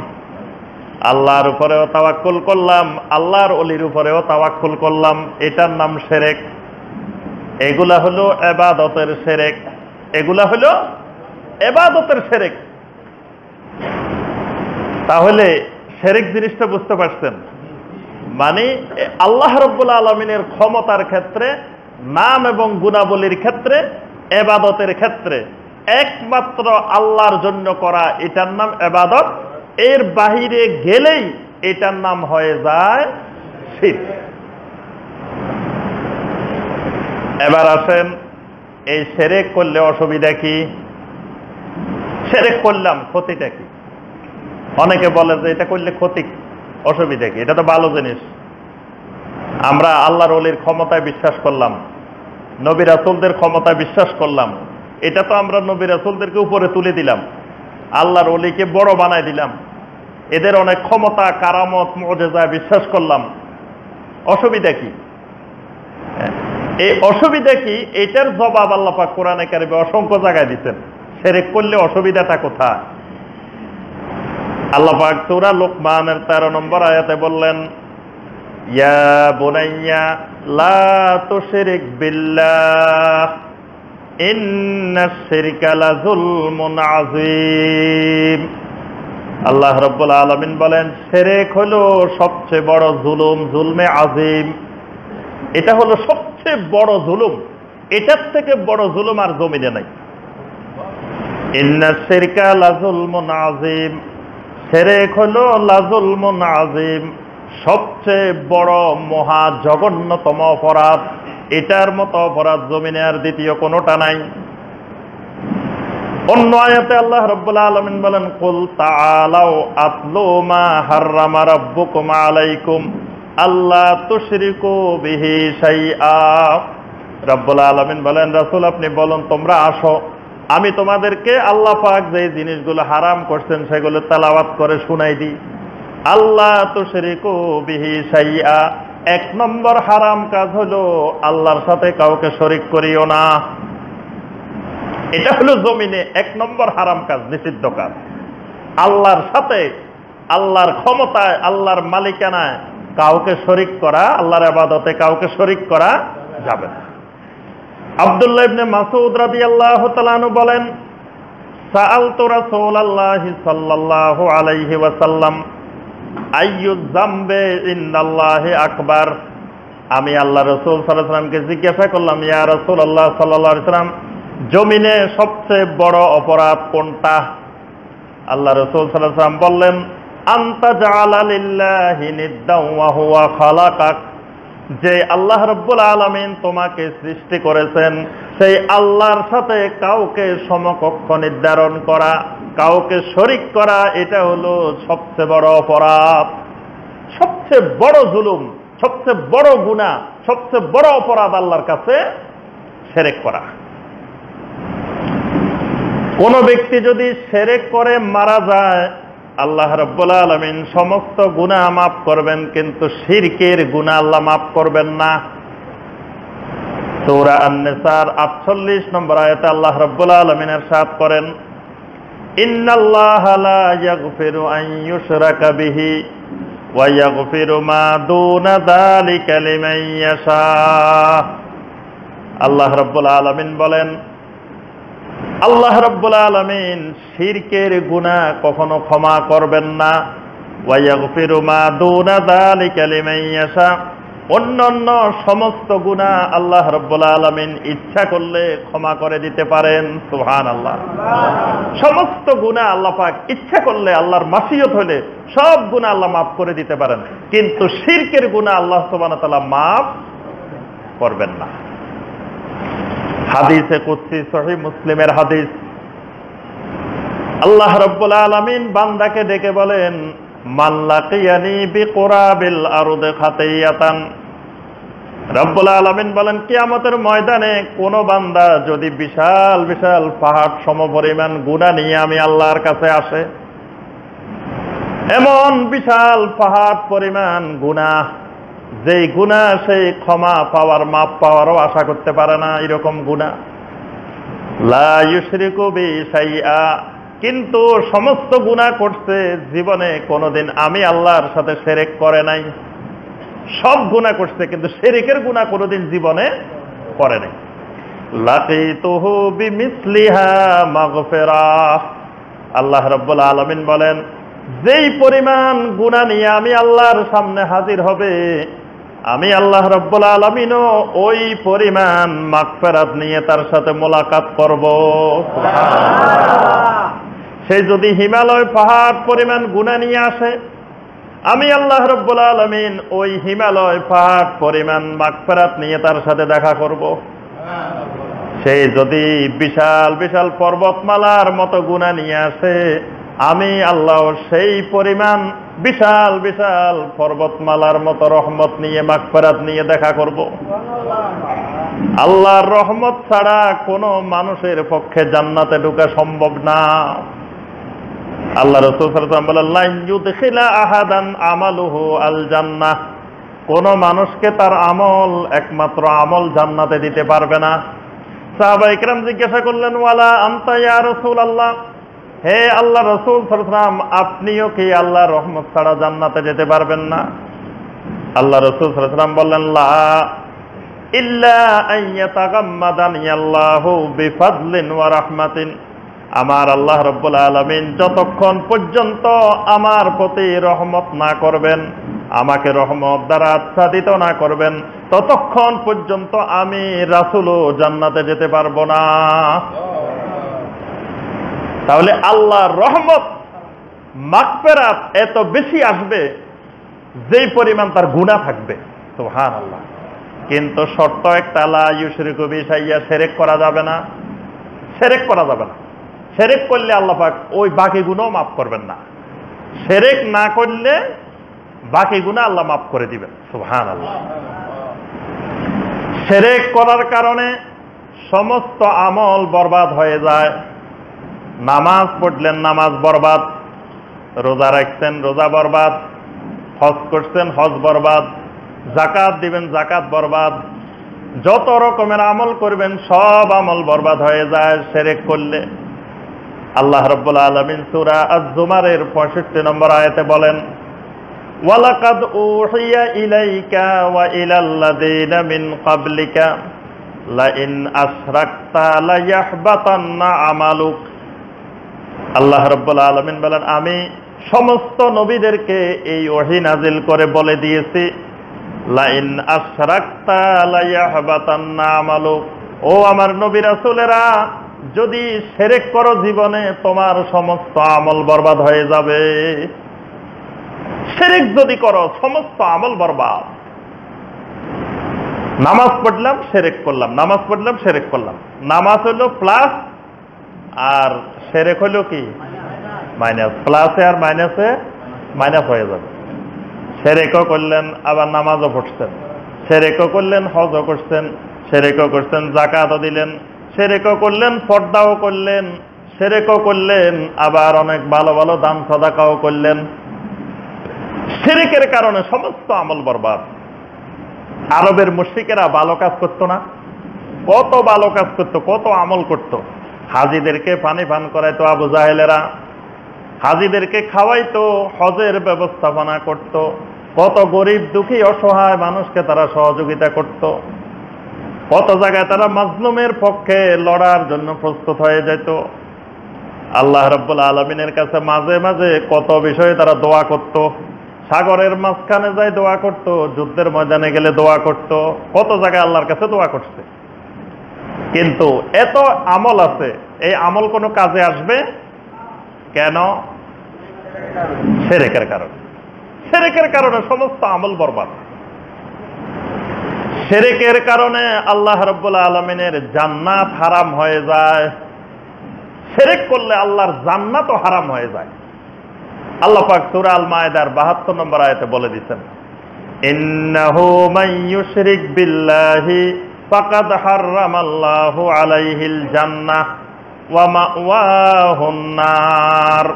আল্লাহর উপরেও তাওয়াক্কুল করলাম, আল্লাহর ওলির উপরেও তাওয়াক্কুল করলাম, এটার নাম শিরক। এগুলা হলো ইবাদতের শিরক, এগুলা হলো ইবাদতের শিরক। তাহলে শিরক জিনিসটা বুঝতে পারছেন? মানে আল্লাহ রাব্বুল আলামিনের ক্ষমতার ক্ষেত্রে, নাম এবং গুণাবলীর ক্ষেত্রে, ইবাদতের ক্ষেত্রে একমাত্র আল্লাহর জন্য করা, এটার নাম ইবাদত। এর বাহিরে গেলেই এটার নাম হয়ে যায় শিরক। এবার আসেন, এই শিরক করলে অসুবিধা কি? শিরক করলাম, ক্ষতিটা কি? অনেকে বলে যে এটা করলে ক্ষতি, অসুবিধা কি? এটা তো ভালো জিনিস। আমরা আল্লাহর ওলির ক্ষমতায় বিশ্বাস করলাম, নবী রাসূলদের ক্ষমতায় বিশ্বাস করলাম, এটা তো আমরা নবী রাসূলদেরকে উপরে তুলে দিলাম, আল্লাহর ওলিকে বড় বানাই দিলাম, এদের অনেক ক্ষমতা, কারামত, মুজিজা বিশ্বাস করলাম। অসুবিধা কি? এই অসুবিধা কি? এটার জবাব আল্লাহ পাক কোরআনে কারিমে অসংখ্য জায়গায় দিচ্ছেন। শিরক করলে অসুবিধাটা কোথায়? আল্লাহ পাক সূরা লুকমানের 13 নম্বর আয়াতে বললেন, ইয়া বুনাইয়া লা তুশরিক বিল্লাহ ইন্নাশ শিরকা লাযুলমুন আযীম। আল্লাহ রাব্বুল আলামিন বলেন, শিরক হলো সবচেয়ে বড় জুলুম, জুলমে আযীম। এটা হলো সবচেয়ে বড় জুলুম, এটার থেকে বড় জুলুম আর জমিনে নাই। ইন্নাশ শিরকা লাযুলমুন আযীম, শিরক হলো লাযুলমুন আযীম, সবচেয়ে বড় মহা জঘন্যতম অপরাধ। এটার মতো অপরাধ জমিনে আর দ্বিতীয় কোনোটা নাই। অন্য আয়াতে আল্লাহ রাব্বুল আলামিন বলেন, কুল তাআলাউ আতলু মা হাররামা রাব্বুকুম আলাইকুম আল্লা তুশরিকু বিহি শাইআ। রাব্বুল আলামিন বলেন, রাসূল আপনি বলুন, তোমরা আসো, আমি তোমাদেরকে আল্লাহ পাক যে জিনিসগুলো হারাম করছেন সেগুলো তেলাওয়াত করে শুনাই দিই। আল্লাহ তুশরিকু বিহি শাইআ, এক নম্বর হারাম কাজ হলো আল্লাহর সাথে কাউকে শরীক করিও না। এটা হলো জমিনে এক নম্বর হারাম কাজ, নিষিদ্ধ কাজ। আল্লাহর সাথে, আল্লাহর ক্ষমতায়, আল্লাহর মালিকানায় কাউকে শরীক করা, আল্লাহর ইবাদতে কাউকে শরীক করা যাবে না। আব্দুল্লাহ ইবনে মাসউদ রাদিয়াল্লাহু তাআলা আনহু বলেন, সাআলতু রাসূলুল্লাহি সাল্লাল্লাহু আলাইহি ওয়াসাল্লাম আইয়ু যামবে ইনদাল্লাহি আকবার। আমি আল্লাহ রাসূল সাল্লাল্লাহু আলাইহি ওয়াসাল্লামকে জিজ্ঞাসা করলাম, ইয়া রাসূলুল্লাহ সাল্লাল্লাহু আলাইহি ওয়াসাল্লাম, জমিনে সবচেয়ে বড় অপরাধ কোনটা? আল্লাহ রাসূল সাল্লাল্লাহু আলাইহি ওয়াসাল্লাম বললেন, আনতা জাআলা লিল্লাহি নিদ্দাও ওয়া হুয়া খালাকাক, যে আল্লাহ রাব্বুল আলামিন তোমাকে সৃষ্টি করেছেন সেই আল্লাহর সাথে কাউকে সমকক্ষ নির্ধারণ করা, কাউকে শরীক করা, এটা হলো সবচেয়ে বড় অপরাধ, সবচেয়ে বড় জুলুম, সবচেয়ে বড় গুনাহ, সবচেয়ে বড় অপরাধ আল্লাহর কাছে শিরক করা। কোন ব্যক্তি যদি শিরক করে মারা যায়, আল্লাহ রাব্বুল আলামিন সমস্ত গুনাহ মাফ করবেন, কিন্তু শিরকের গুনাহ আল্লাহ মাফ করবেন না। সূরা আন-নিসার 48 নম্বর আয়াতে আল্লাহ রাব্বুল আলামিন ইরশাদ করেন, ইন্নাল্লাহা লা ইয়াগফিরু আন ইউশরাকা বিহি ওয়া ইয়াগফিরু মা দুনা যালিকা লিমান ইয়াশা। আল্লাহ রাব্বুল আলামিন বলেন, আল্লাহ রাব্বুল আলামিন শিরকের গুনাহ কখনো ক্ষমা করবেন না। ওয়া ইয়াগফিরু মা দুনা যালিকা লিমান ইয়াশা, অন্যান্য সমস্ত গুনাহ আল্লাহ রাব্বুল আলামিন ইচ্ছা করলে ক্ষমা করে দিতে পারেন। সুবহানাল্লাহ। সমস্ত গুনাহ আল্লাহ পাক ইচ্ছা করলে, আল্লাহর মাসিয়ত হলে সব গুনাহ আল্লাহ মাফ করে দিতে পারেন, কিন্তু শিরকের গুনাহ আল্লাহ সুবহানাহু ওয়া তাআলা মাফ করবেন না। হাদিসে কুদসি সহিহ মুসলিমের হাদিস, আল্লাহ রাব্বুল আলামিন বান্দাকে ডেকে বলেন, মান লাকিয়ানি বিকুরাবিল আরদি খাতিয়াতান। রব্বুল আলামিন বলেন, কিয়ামতের ময়দানে কোন বান্দা যদি বিশাল বিশাল পাহাড় সমপরিমাণ গুনাহ নিয়ে আমি আল্লাহর কাছে আসে, এমন বিশাল পাহাড় পরিমাণ গুনাহ, যেই গুনাহ সেই ক্ষমা পাওয়ার, মাপ পাওয়ারও আশা করতে পারে না, এরকম গুনাহ। লা ইউশরিকু বি শাইআ, কিন্তু সমস্ত গুনাহ করছে, জীবনে কোনোদিন আমি আল্লাহর সাথে শিরক করে নাই। সব গুনাহ করছে, কিন্তু শিরকের গুনাহ কোনোদিন জীবনে করে নাই। লাকিতুহু বিমিসলিহা মাগফিরাহ। আল্লাহ রাব্বুল আলামিন বলেন, যেই পরিমাণ গুনাহ নিয়ে আমি আল্লাহর সামনে হাজির হবে, আমি আল্লাহ রাব্বুল আলামিনও ওই পরিমাণ মাগফিরাত নিয়ে তার সাথে মোলাকাত করব। সে যদি হিমালয় পাহাড় পরিমাণ গুনাহ নিয়ে আসে, আমি আল্লাহ রাব্বুল আলামিন ওই হিমালয় পাহাড় পরিমাণ মাগফিরাত নিয়ে তার সাথে দেখা করব। সে যদি বিশাল বিশাল পর্বতমালার মতো গুনাহ নিয়ে আসে, আমি আল্লাহ সেই পরিমাণ বিশাল বিশাল পর্বতমালার মতো রহমত নিয়ে, মাগফিরাত নিয়ে দেখা করব। আল্লাহর রহমত ছাড়া কোনো মানুষের পক্ষে জান্নাতে ঢোকা সম্ভব না। আল্লাহ রাসূল সাল্লাল্লাহু আলাইহি ওয়াসাল্লাম বলেন, লা ইউদখিলা আহাদান আমালুহু আল জান্নাহ, কোন মানুষকে তার আমল, একমাত্র আমল জান্নাতে দিতে পারবে না। সাহাবায়ে কিরাম জিজ্ঞাসা করলেন, ওয়ালা আনতা ইয়া রাসূলুল্লাহ, হে আল্লাহ রাসূল সাল্লাল্লাহু আলাইহি ওয়াসাল্লাম, আপনিও কি আল্লাহর রহমত ছাড়া জান্নাতে যেতে পারবেন না? আল্লাহ রাসূল সাল্লাল্লাহু আলাইহি ওয়াসাল্লাম বললেন, লা ইল্লা আন ইয়াতাগাম্মাদানি আল্লাহু বিফাদলিন ওয়া রাহমাতিন, আমার আল্লাহ রাব্বুল আলামিন যতক্ষণ পর্যন্ত আমার প্রতি রহমত না করবেন, আমাকে রহমত দ্বারা আচ্ছাদিত না করবেন, ততক্ষণ পর্যন্ত আমি রাসূলও জান্নাতে যেতে পারবো না। তাহলে আল্লাহর রহমত, মাগফিরাত এত বেশি আসবে যেই পরিমাণ তার গুনাহ থাকবে। সুবহানাল্লাহ। কিন্তু শর্ত একটা, লা ইউশরিকু বি শাইআ, শিরক করা যাবে না। শিরক করা যাবে না। শিরক করলে আল্লাহ পাক ওই বাকি গুনাহ মাফ করবেন না। শিরক না করলে বাকি গুনাহ আল্লাহ মাফ করে দিবেন। সুবহানাল্লাহ। শিরক করার কারণে সমস্ত আমল বরবাদ হয়ে যায়। নামাজ পড়লেন, নামাজ বরবাদ। রোজা রাখছেন, রোজা বরবাদ। হজ করছেন, হজ বরবাদ। যাকাত দিবেন, যাকাত বরবাদ। যত রকমের আমল করবেন সব আমল বরবাদ হয়ে যায় শিরক করলে। আল্লাহ রাব্বুল আলামিন সূরা আয-জুমারের 65 নম্বর আয়াতে বলেন, ওয়ালাকাদ উহিয়া ইলাইকা ওয়া ইলাল্লাযীনা মিন ক্বাবলিকা লা ইন আশরাকতা লা ইয়াহবাতান্না আমালুক। আল্লাহ রাব্বুল আলামিন বলেন, আমি সমস্ত নবীদেরকে এই ওহী নাজিল করে বলে দিয়েছি, লা ইন আশরাকতা লা ইয়াহবাতান্না আমালুক, ও আমার নবী রাসূলেরা, যদি শিরক করো জীবনে তোমার সমস্ত আমল বরবাদ হয়ে যাবে। শিরক যদি করো সমস্ত আমল বরবাদ। নামাজ পড়লাম, শিরক করলাম, নামাজ পড়লাম, শিরক করলাম। নামাজ হলো প্লাস আর শিরক হলো কি মাইনাস। প্লাসে আর মাইনাসে মাইনাস হয়ে যাবে। শিরকও করলেন, আবার নামাজও পড়ছেন। শিরকও করলেন, হজও করছেন। শিরকও করছেন, যাকাতও দিলেন। শিরকও করলেন, পর্দাও করলেন। শিরকও করলেন, আবার অনেক ভালো ভালো দান সাদাকাও করলেন। শিরকের কারণে সমস্ত আমল বরবাদ। আরবের মুশরিকেরা ভালো কাজ করতো না? কত ভালো কাজ করতো, কত আমল করতো, হাজিদেরকে পানি পান করাইতো আবু জাহেলেরা, হাজিদেরকে খাওয়াইতো, হজের ব্যবস্থাপনা করত, কত গরিব দুঃখী অসহায় মানুষকে তারা সহযোগিতা করত, কত জায়গায় তারা মাজলুমের পক্ষে লড়ার জন্য প্রস্তুত হয়ে যেত। আল্লাহ রাব্বুল আলামিনের কাছে মাঝে মাঝে কত বিষয়ে তারা দোয়া করত, সাগরের মাঝখানে যায় দোয়া করত, যুদ্ধের ময়দানে গেলে দোয়া করত, কত জায়গায় আল্লাহর কাছে দোয়া করছে। কিন্তু এত আমল আছে, এই আমল কোনো কাজে আসবে কেন? শিরকের কারণে। শিরকের কারণে সমস্ত আমল বরবাদ। শিরকের কারণে আল্লাহ রাব্বুল আলামিনের জান্নাত হারাম হয়ে যায়। শিরক করলে আল্লাহর জান্নাতও হারাম হয়ে যায়। আল্লাহ পাক সূরা আল মায়েদার ৭২ নম্বর আয়াতে বলে দিয়েছেন, ইন্নাহু মান ইউশরিক বিল্লাহি ফাকাদ হারামাল্লাহু আলাইহিল জান্নাহ ওয়া মাওয়াহুন নার।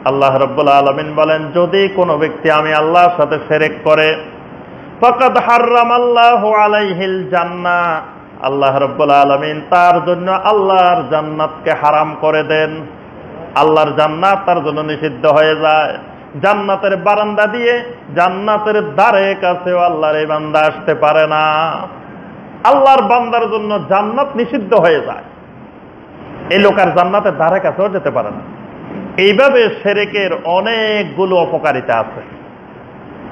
আল্লাহ রাব্বুল আলামিন বলেন, যদি কোনো ব্যক্তি আমি আল্লাহর সাথে শিরক করে, ফাকাদ হারামাল্লাহু আলাইহিল জান্নাহ, আল্লাহ রাব্বুল আলামিন তার জন্য আল্লাহর জান্নাতকে হারাম করে দেন। আল্লাহর জান্নাত তার জন্য নিষিদ্ধ হয়ে যায়। জান্নাতের বারান্দা দিয়ে জান্নাতের দ্বারে কাছেও আল্লাহর এই বান্দা আসতে পারে না। আল্লাহর বান্দার জন্য জান্নাত নিষিদ্ধ হয়ে যায়। এই লোক আর জান্নাতের দ্বারে কাছেও যেতে পারে না। এইভাবে শিরকের অনেকগুলো অপকারিতা আছে।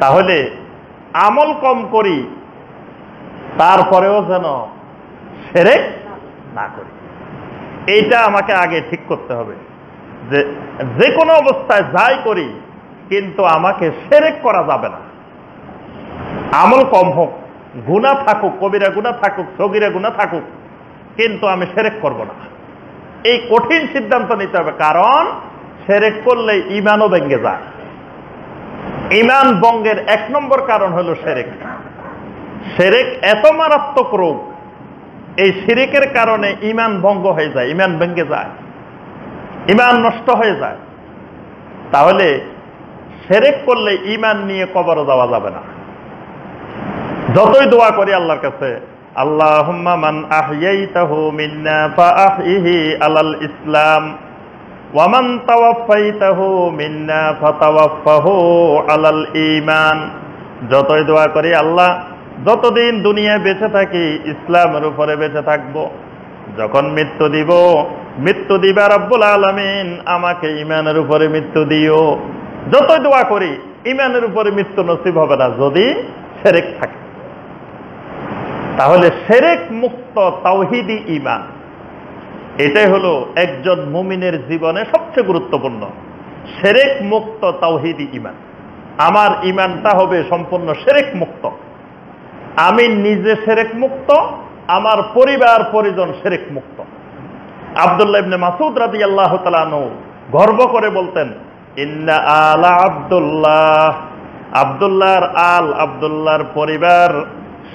তাহলে আমল কম করি, তারপরেও যেন শিরক না করি, এইটা আমাকে আগে ঠিক করতে হবে। যে কোনো অবস্থায় যাই করি, কিন্তু আমাকে শিরক করা যাবে না। আমল কম হোক, গুনাহ থাকুক, কবিরা গুনাহ থাকুক, সগীরা গুনাহ থাকুক, কিন্তু আমি শিরক করব না। এই কঠিন সিদ্ধান্ত নিতে হবে, কারণ শিরক করলে ঈমানও ভেঙে যায়। ঈমান ভঙ্গের ১ নম্বর কারণ হলো শিরক। শিরক এত মারাত্মক রোগ, এই শিরকের কারণে ঈমান ভঙ্গ হয়ে যায়, ঈমান ভেঙে যায়, ঈমান নষ্ট হয়ে যায়। তাহলে শিরক করলে ঈমান নিয়ে কবরে যাওয়া যাবে না। যতই দোয়া করি আল্লাহর কাছে, আল্লাহুম্মা মান আহইয়াইতাহু মিন্না ফাআহইহি আলাল ইসলাম ওয়া মান তাওয়াফাইতাহু মিন্না ফাতাওয়াফাহু আলাল ঈমান, যতই দোয়া করি আল্লাহ যতদিন দুনিয়ায় বেঁচে থাকি ইসলামের উপরে বেঁচে থাকবো, যখন মৃত্যু দিবা রব্বুল আলামিন আমাকে ঈমানের উপরে মৃত্যু দিও। যতই দোয়া করি ঈমানের উপরে মৃত্যু নসিব হবে না যদি শিরক থাকে। তাহলে শিরক মুক্ত তাওহীদি ঈমান, এটাই হলো একজন মুমিনের জীবনে সবচেয়ে গুরুত্বপূর্ণ। শিরক মুক্ত তাওহীদি ঈমান। আমার ঈমানটা হবে সম্পূর্ণ শিরক মুক্ত। আমি নিজে শিরক মুক্ত, আমার পরিবার পরিজন শিরক মুক্ত। আব্দুল্লাহ ইবনে মাসউদ রাদিয়াল্লাহু তাআলা আনহু গর্ব করে বলতেন, ইন্না আলা আব্দুল্লাহ, আব্দুল্লাহর পরিবার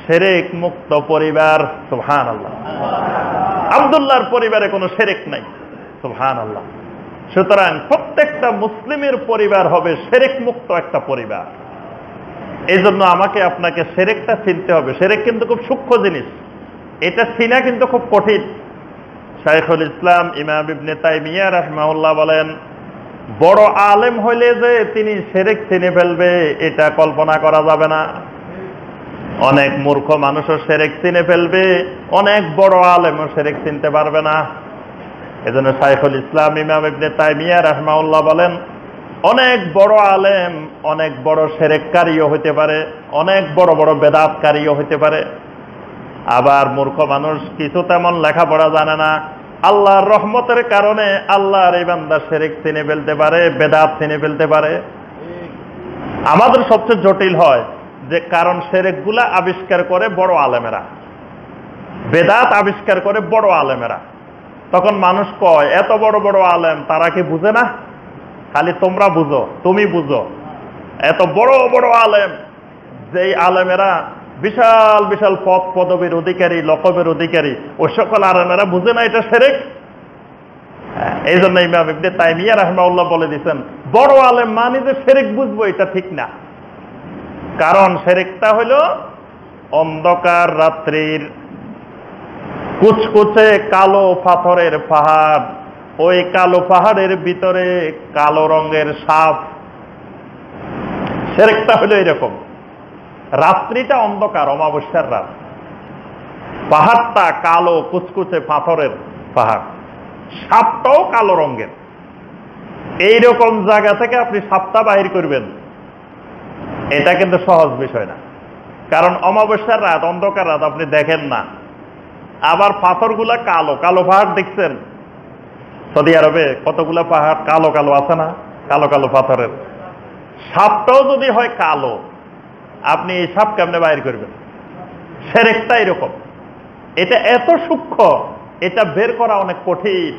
শিরক মুক্ত পরিবার। সুবহানাল্লাহ। আব্দুল্লাহর পরিবারে কোনো শিরক নাই। সুবহানাল্লাহ। সুতরাং প্রত্যেকটা মুসলিমের পরিবার হবে শিরক মুক্ত একটা পরিবার। এই জন্য আমাকে আপনাকে শিরকটা চিনতে হবে। শিরক কিন্তু খুব সূক্ষ্ম জিনিস, এটা চিনা কিন্তু খুব কঠিন। শাইখুল ইসলাম ইমাম ইবনে তাইমিয়া রাহিমাহুল্লাহ বলেন, বড় আলেম হইলে যে তিনি শিরক চিনে ফেলবে এটা কল্পনা করা যাবে না। অনেক মূর্খ মানুষও শিরক চিনে ফেলবে, অনেক বড় আলেমও শিরক চিনতে পারবে না। এজন্য শাইখুল ইসলাম ইমাম ইবনে তাইমিয়া রাহিমাহুল্লাহ বলেন, অনেক বড় আলেম অনেক বড় শিরককারীও হইতে পারে, অনেক বড় বড় বেদাতকারীও হইতে পারে। আবার মূর্খ মানুষ কিছু তেমন লেখাপড়া জানে না, আল্লাহর রহমতের কারণে আল্লাহর এই বান্দা শিরক চিনে ফেলতে পারে, বেদাত চিনে ফেলতে পারে। আমাদের সবচেয়ে জটিল হয় যে কারণ শিরকগুলা আবিষ্কার করে বড় আলেমেরা, বেদাত আবিষ্কার করে বড় আলেমেরা। তখন মানুষ কয়, এত বড় বড় আলেম তারা কি বুঝে না? খালি তোমরা বুঝো, তুমি বুঝো। এত বড় বড় আলেম, যেই আলেমেরা বিশাল বিশাল পদ পদবীর অধিকারী, লকবের অধিকারী, ওই সকল আলেমেরা বুঝে না এটা শিরক। এই জন্য ইমাম ইবনে তাইমিয়া রাহিমাহুল্লাহ বলে দিয়েছেন, বড় আলেম মানে যে শিরক বুঝবো এটা ঠিক না। কারণ শিরকটা হলো অন্ধকার রাত্রির কুচকুচে কালো পাথরের পাহাড়, ওই কালো পাহাড়ের ভিতরে কালো রঙের সাপ। শিরকটা হলো এরকম, রাত্রিটা অন্ধকার, অমাবস্যার রাত, পাহাড়টা কালো কুচকুচে পাথরের পাহাড়, সাপটাও কালো রঙের। এইরকম জায়গা থেকে আপনি সাপটা বাহির করবেন, এটা কিন্তু সহজ বিষয় না। কারণ অমাবস্যার রাত, অন্ধকার রাত, আপনি দেখেন না। আবার পাথরগুলা কালো কালো পাহাড় দেখছেন, সৌদি আরবে কতগুলা পাহাড় কালো কালো আছে না, কালো কালো পাথরের। সাপটাও যদি হয় কালো, আপনি এই সাপ কেমনে বাইর করবেন? শিরকটা এরকম, এটা এত সূক্ষ্ম, এটা বের করা অনেক কঠিন।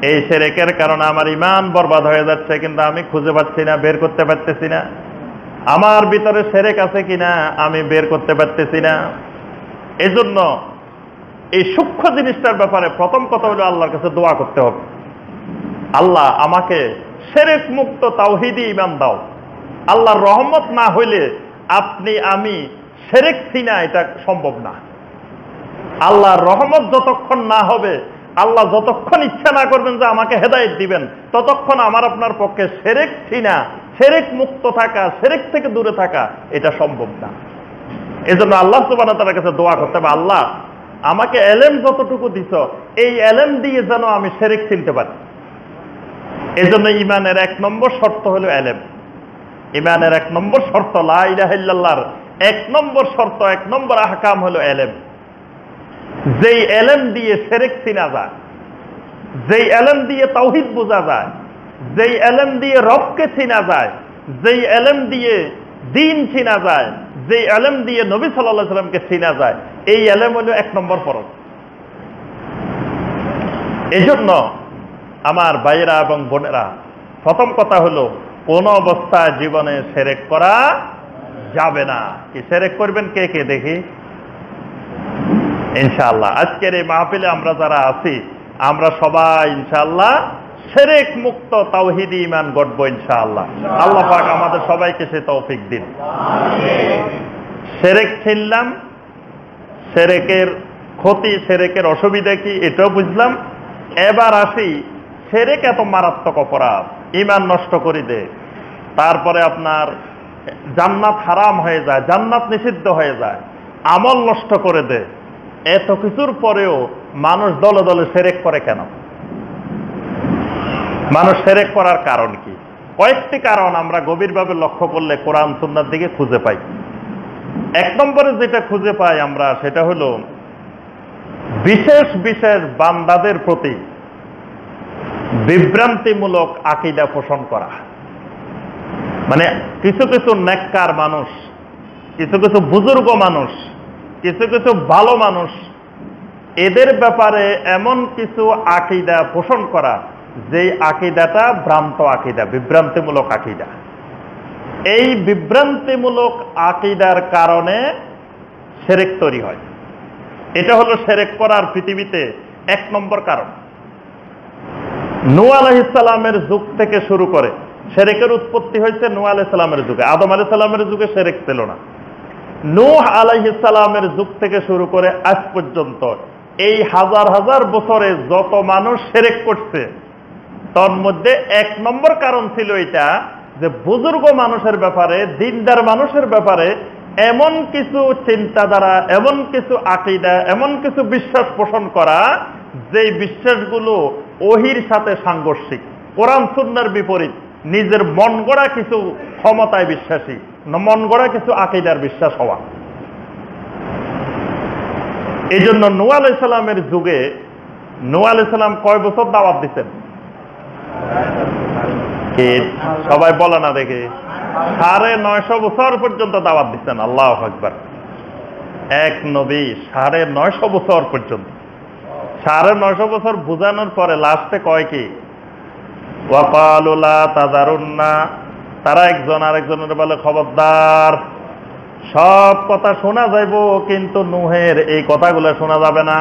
এই শিরকের কারণে আমার ঈমান বরবাদ হয়ে যাচ্ছে, কিন্তু আমি খুঁজে পাচ্ছি না, বের করতে পারতেছি না। আমার ভিতরে শিরক আছে কিনা আমি বের করতে পারতেছি না। এজন্য এই সূক্ষ্ম জিনিসটার ব্যাপারে প্রথম কথা হলো আল্লাহর কাছে দোয়া করতে হবে, আল্লাহ আমাকে শিরক মুক্ত তাওহীদি ঈমান দাও। আল্লাহর রহমত না হইলে আমি শিরক চিনা এটা সম্ভব না। আল্লাহর রহমত যতক্ষণ না হবে, আল্লাহ যতক্ষণ ইচ্ছা না করবেন যে আমাকে হেদায়েত দিবেন, ততক্ষণ আমার আপনার পক্ষে শিরক চিনা, শিরক মুক্ত থাকা, শিরক থেকে দূরে থাকা এটা সম্ভব না। এজন্য আল্লাহ সুবহানাহু ওয়া তাআলার কাছে দোয়া করতে হবে, আল্লাহ আমাকে এলেম যতটুকু দিছ, এই এলেম দিয়ে যেন আমি শিরক চিনতে পারি। এজন্য ঈমানের 1 নম্বর শর্ত হলো এলেম। ঈমানের 1 নম্বর শর্ত, লা ইলাহা ইল্লাল্লাহর 1 নম্বর শর্ত, 1 নম্বর আহকাম হলো এলেম। যেই এলেম দিয়ে শিরক চিনা যায়, যেই এলেম দিয়ে তাওহীদ বোঝা যায়, যেই এলেম দিয়ে রবকে চিনা যায়, যেই এলেম দিয়ে দ্বীন চিনা যায়, যেই এলেম দিয়ে নবী সাল্লাল্লাহু আলাইহি ওয়াসাল্লামকে চিনা যায়, এই এলেম হলো 1 নম্বর ফরজ। এজন্য আমার ভাইয়েরা এবং বোনেরা, প্রথম কথা হলো কোন অবস্থায় জীবনে শিরক করা যাবে না। কি শিরক করবেন কে কে দেখি? ইনশাআল্লাহ আজকের এই মাহফিলে আমরা যারা আছি, আমরা সবাই ইনশাআল্লাহ শিরক মুক্ত তাওহীদি ঈমান গড়বো ইনশাআল্লাহ। আল্লাহ পাক আমাদের সবাইকে সে তৌফিক দিন। শিরক ছিনলাম, শিরকের ক্ষতি, শিরকের অসুবিধা কি এটাও বুঝলাম। এবার আসি, শিরক এত মারাত্মক অপরাধ, ঈমান নষ্ট করে দেয়, তারপরে আপনার জান্নাত হারাম হয়ে যায়, জান্নাত নিষিদ্ধ হয়ে যায়, আমল নষ্ট করে দেয়। এত কিছুর পরেও মানুষ দলে দলে শিরক করে কেন? মানুষ শিরক করার কারণ কি? কয়েকটি কারণ আমরা গভীরভাবে লক্ষ্য করলে কোরআন সুন্নাহর দিকে খুঁজে পাই। 1 নম্বরে যেটা খুঁজে পাই আমরা, সেটা হলো বিশেষ বিশেষ বান্দাদের প্রতি বিভ্রান্তিমূলক আকীদা পোষণ করা। মানে কিছু কিছু নেককার মানুষ, কিছু কিছু বুজুর্গ মানুষ, কিছু কিছু ভালো মানুষ, এদের ব্যাপারে এমন কিছু আকীদা পোষণ করা, যেই আকীদাটা ভ্রান্ত আকীদা, বিভ্রান্তিমূলক আকীদা। এই বিভ্রান্তিমূলক আকীদার কারণে শিরক তৈরি হয়। এটা হলো শিরক করার পৃথিবীতে 1 নম্বর কারণ। নূহ আলাইহিস সালামের যুগ থেকে শুরু করে শিরকের উৎপত্তি হয়েছে নূহ আলাইহিস সালামের যুগে। আদম আলাইহিস সালামের যুগে শিরক ছিল না। নূহ আলাইহিস সালামের যুগ থেকে শুরু করে আজ পর্যন্ত এই হাজার হাজার বছরে যত মানুষ শিরক করছে, তার মধ্যে 1 নম্বর কারণ ছিল এটা, যে বুজুর্গ মানুষের ব্যাপারে, দিনদার মানুষের ব্যাপারে এমন কিছু চিন্তাধারা, এমন কিছু আকীদা, এমন কিছু বিশ্বাস পোষণ করা, যেই বিশ্বাসগুলো ওহীর সাথে সাংঘর্ষিক, কোরআন সুন্নাহর বিপরীত, নিজের মন গড়া কিছু ক্ষমতায় বিশ্বাসী, মন গড়া কিছু আকীদার বিশ্বাস হওয়া। এই জন্য নূহ আলাইহিস সালামের যুগে নূহ আলাইহিস সালাম কয় বছর দাওয়াত দিচ্ছেন? সবাই বলে না দেখে, 950 বছর পর্যন্ত দাওয়াত দিচ্ছেন। আল্লাহু আকবার। এক নবী 950 বছর পর্যন্ত, 950 বছর বুঝানোর পরে লাস্টে কয় কি? ওয়াকালু লা তাযারুন্না, তারা একজন আরেকজনের বলে খবরদার, সব কথা শোনা যাইব কিন্তু নূহের এই কথাগুলো শোনা যাবে না।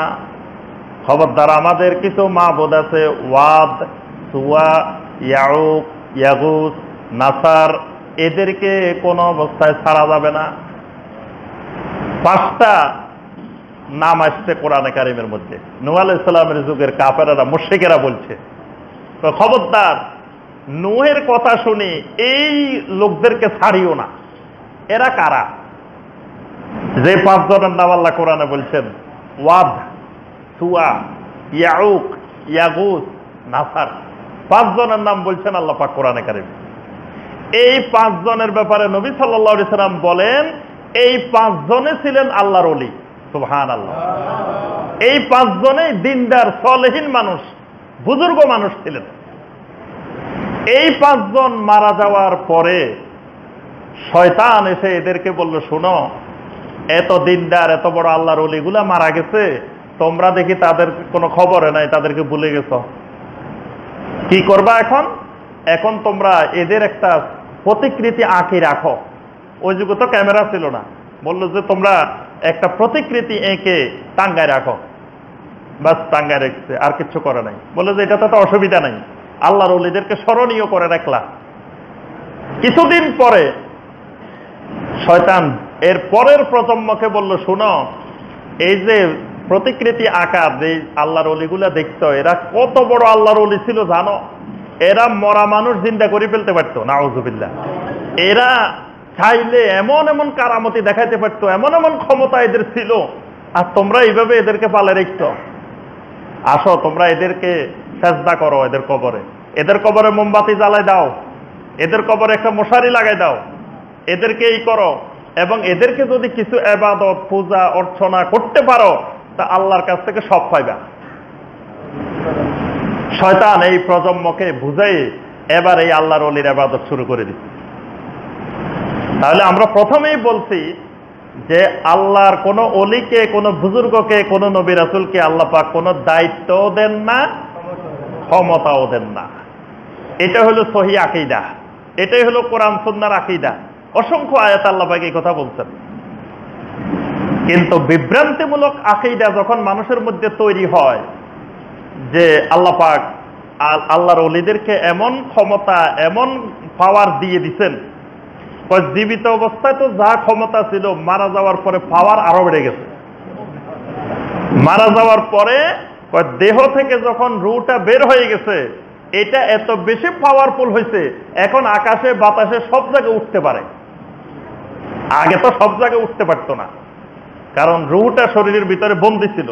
খবরদার, আমাদের কিছু মাবুদ আছে, ওয়াদ, সুওয়া, ইয়াউক, ইয়াগুস, নাসার, এদেরকে কোন অবস্থায় ছাড়া যাবে না। 5টা নাম আসছে কোরআনে কারিমের মধ্যে। নূহ আলাইহিস সালামের যুগের কাফেররা মুশরিকেরা বলছে, তো খবরদার নূহের কথা শুনি এই লোকদেরকে ছাড়িও না। এরা কারা? যে 5 জনের নাম আল্লাহ কোরআনে বলছেন, ওয়াদ, সুয়া, ইয়াউক, ইয়াগুস, নাসার, 5 জনের নাম বলছেন আল্লাহ পাক কোরআনে কারিমে। এই 5 জনের ব্যাপারে নবী সাল্লাল্লাহু আলাইহি সাল্লাম বলেন, এই 5 জনে ছিলেন আল্লাহর ওলি। সুবহানাল্লাহ। এই 5 জনেই দিনদার সলেহীন মানুষ, বুজুর্গ মানুষ ছিলেন। এই 5 জন মারা যাওয়ার পরে শয়তান এসে এদেরকে বলল, শোনো, এত দিনদার এত বড় আল্লাহর ওলিগুলা মারা গেছে, তোমরা দেখি তাদের কোনো খবরে নাই, তাদেরকে ভুলে গেছ। কি করবা এখন? এখন তোমরা এদের একটা প্রতিকৃতি আঁকি রাখো। ওই যুগে তো ক্যামেরা ছিল না, বললো যে তোমরা একটা প্রতিকৃতি এঁকে টাঙ্গায় রাখো। বাস টাঙ্গায় রেখেছে, আর কিছু করে নাই। বললো যে এটাতে তো অসুবিধা নাই, আল্লাহর ওলিদেরকে স্মরণীয় করে রাখলা। কিছুদিন পরে শয়তান এর পরের প্রজন্মকে বলল, শুনো, এই যে প্রতিকৃতি আঁকা যে আল্লাহর ওলিগুলা দেখতো, এরা কত বড় আল্লাহর ওলি ছিল জানো? এরা মরা মানুষ জিন্দা করে ফেলতে পারতো, নাউজুবিল্লাহ। এরা চাইলে এমন এমন কারামতি দেখাইতে পারতো, এমন এমন ক্ষমতা এদের ছিল, আর তোমরা এইভাবে এদেরকে পালে রেখছো। আসো, তোমরা এদেরকে সেজদা করো, এদের কবরে, এদের কবরে মোমবাতি জ্বালাই দাও, এদের কবরে একটা মশারি লাগাই দাও, এদেরকে এই করো, এবং এদেরকে যদি কিছু ইবাদত, পূজা অর্চনা করতে পারো, তা আল্লাহর কাছ থেকে সব পাইবা। শয়তান এই প্রজন্মকে বুঝাই এবার এই আল্লাহর ওলির ইবাদত শুরু করে দিচ্ছে। তাহলে আমরা প্রথমেই বলছি যে আল্লাহর কোন ওলিকে, কোন বুজুর্গকে, কোন নবী রাসূলকে আল্লাহ পাক কোন দায়িত্বও দেন না, ক্ষমতাও দেন না। এটা হলো সহিহ আকীদা, এটাই হলো কোরআন সুন্নাহর আকীদা। অসংখ্য আয়াত আল্লাহ পাক এই কথা বলছেন। কিন্তু বিভ্রান্তিমূলক আকীদা যখন মানুষের মধ্যে তৈরি হয় যে আল্লাহ পাক আল্লাহর ওলিদেরকে এমন ক্ষমতা, এমন পাওয়ার দিয়ে দিচ্ছেন, জীবিত অবস্থায় তো যা ক্ষমতা ছিল, মারা যাওয়ার পরে পাওয়ার আরো বেড়ে গেছে। মারা যাওয়ার পরে দেহ থেকে যখন রুহটা বের হয়ে গেছে, এটা এত বেশি পাওয়ারফুল হয়েছে, এখন আকাশে বাতাসে সব জায়গায় উঠতে পারে। আগে তো সব জায়গায় উঠতে পারতো না, কারণ রুহটা শরীরের ভিতরে বন্দী ছিল।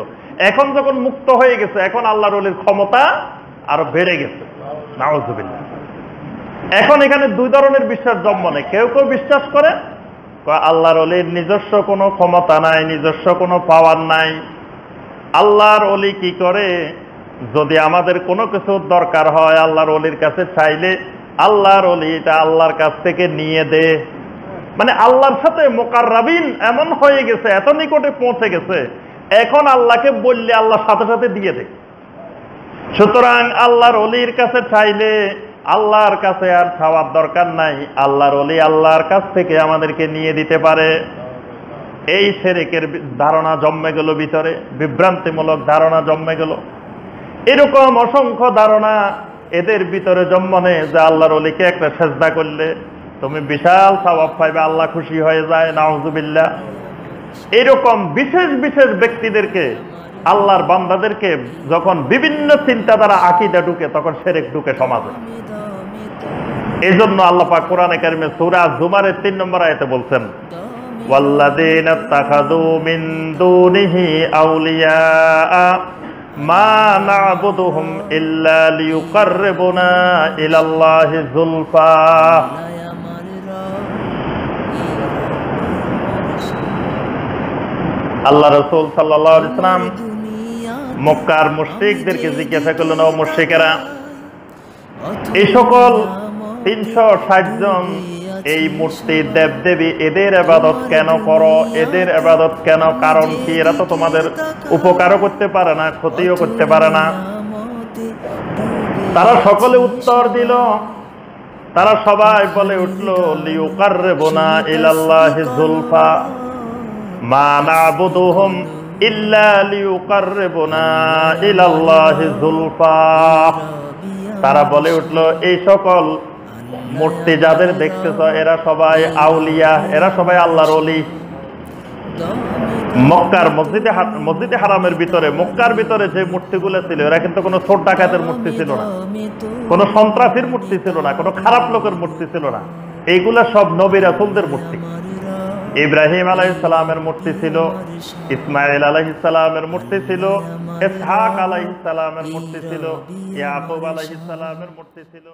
এখন যখন মুক্ত হয়ে গেছে, এখন আল্লাহর ওলির ক্ষমতা আরো বেড়ে গেছে, নাউজুবিল্লাহ। এখন এখানে 2 ধরনের বিশ্বাস জন্ম নেয়। কেউ কেউ বিশ্বাস করে আল্লাহর ওলির নিজস্ব কোনো ক্ষমতা নাই, নিজস্ব কোনো পাওয়ার নাই। আল্লাহর ওলি কি করে, যদি আমাদের কোনো কিছু দরকার হয় আল্লাহর ওলির কাছে চাইলে আল্লাহর ওলি এটা আল্লাহর কাছ থেকে নিয়ে দে। মানে আল্লাহর সাথে মুকাররাবিন এমন হয়ে গেছে, এত নিকটে পৌঁছে গেছে, এখন আল্লাহকে বললে আল্লাহ সাথে সাথে দিয়ে দেয়। সুতরাং আল্লাহর ওলির কাছে চাইলে আল্লাহর কাছে আর চাওয়ার দরকার নাই, আল্লাহর ওলি আল্লাহর কাছ থেকে আমাদেরকে নিয়ে দিতে পারে। এই শিরকের ধারণা জন্মে গেল ভিতরে, বিভ্রান্তিমূলক ধারণা জন্মে গেল। এরকম অসংখ্য ধারণা এদের ভিতরে জন্ম নেয় যে আল্লাহর ওলিকে একটা সেজদা করলে তুমি বিশাল সওয়াব পাইবে, আল্লাহ খুশি হয়ে যায়, নাউজুবিল্লাহ। এরকম বিশেষ বিশেষ ব্যক্তিদেরকে, আল্লাহর বান্দাদেরকে যখন বিভিন্ন চিন্তাধারা আকীদা ঢুকে, তখন শিরক ঢুকে সমাজে। এই জন্য আল্লাহ পাক কোরআনে কারিমে সূরা জুমারের 3 নম্বর আয়াতে বলছেন, ওয়াল্লাযীনা ইত্তাখাযু মিন দুনিহি আউলিয়া মা না'বুদুহুম ইল্লা লিয়ুকাররিবুনা ইলাল্লাহি যুলফা। আল্লাহ রাসূল সাল্লাল্লাহু আলাইহি ওয়াসাল্লাম মক্কার মুশরিকদেরকে জিজ্ঞাসা করলেন, ও মুশরিকেরা, এই সকল 360 জন এই মূর্তি দেবদেবী, এদের ইবাদত কেন করো? এদের ইবাদত কেন? কারণ কি? এরা তো তোমাদের উপকারও করতে পারে না, ক্ষতিও করতে পারে না। তারা সকলে উত্তর দিল, তারা সবাই বলে উঠল, লিয়ুকাররিবুনা ইলাল্লাহি যুলফা মা না'বুদুহুম ইল্লা লিয়ুকাররিবুনা ইলাল্লাহি যুলফা। তারা বলে উঠল, এই সকল মূর্তি যাদের দেখতেছ, এরা সবাই আউলিয়া, এরা সবাই আল্লাহর ওলি। মক্কার মসজিদে হারামের ভিতরে, মক্কার ভিতরে যে মূর্তিগুলো ছিল, এরা কিন্তু কোনো ছোট ডাকাতের মূর্তি ছিল না, কোনো সন্ত্রাসীর মূর্তি ছিল না, কোনো খারাপ লোকের মূর্তি ছিল না। এইগুলা সব নবী রাসূলদের মূর্তি। ইব্রাহিম আলাইহিস সালামের মূর্তি ছিল, ইসমাইল আলাইহিস সালামের মূর্তি ছিল, ইসহাক আলাইহিস সালামের মূর্তি ছিল, ইয়াকুব আলাইহিস সালামের মূর্তি ছিল।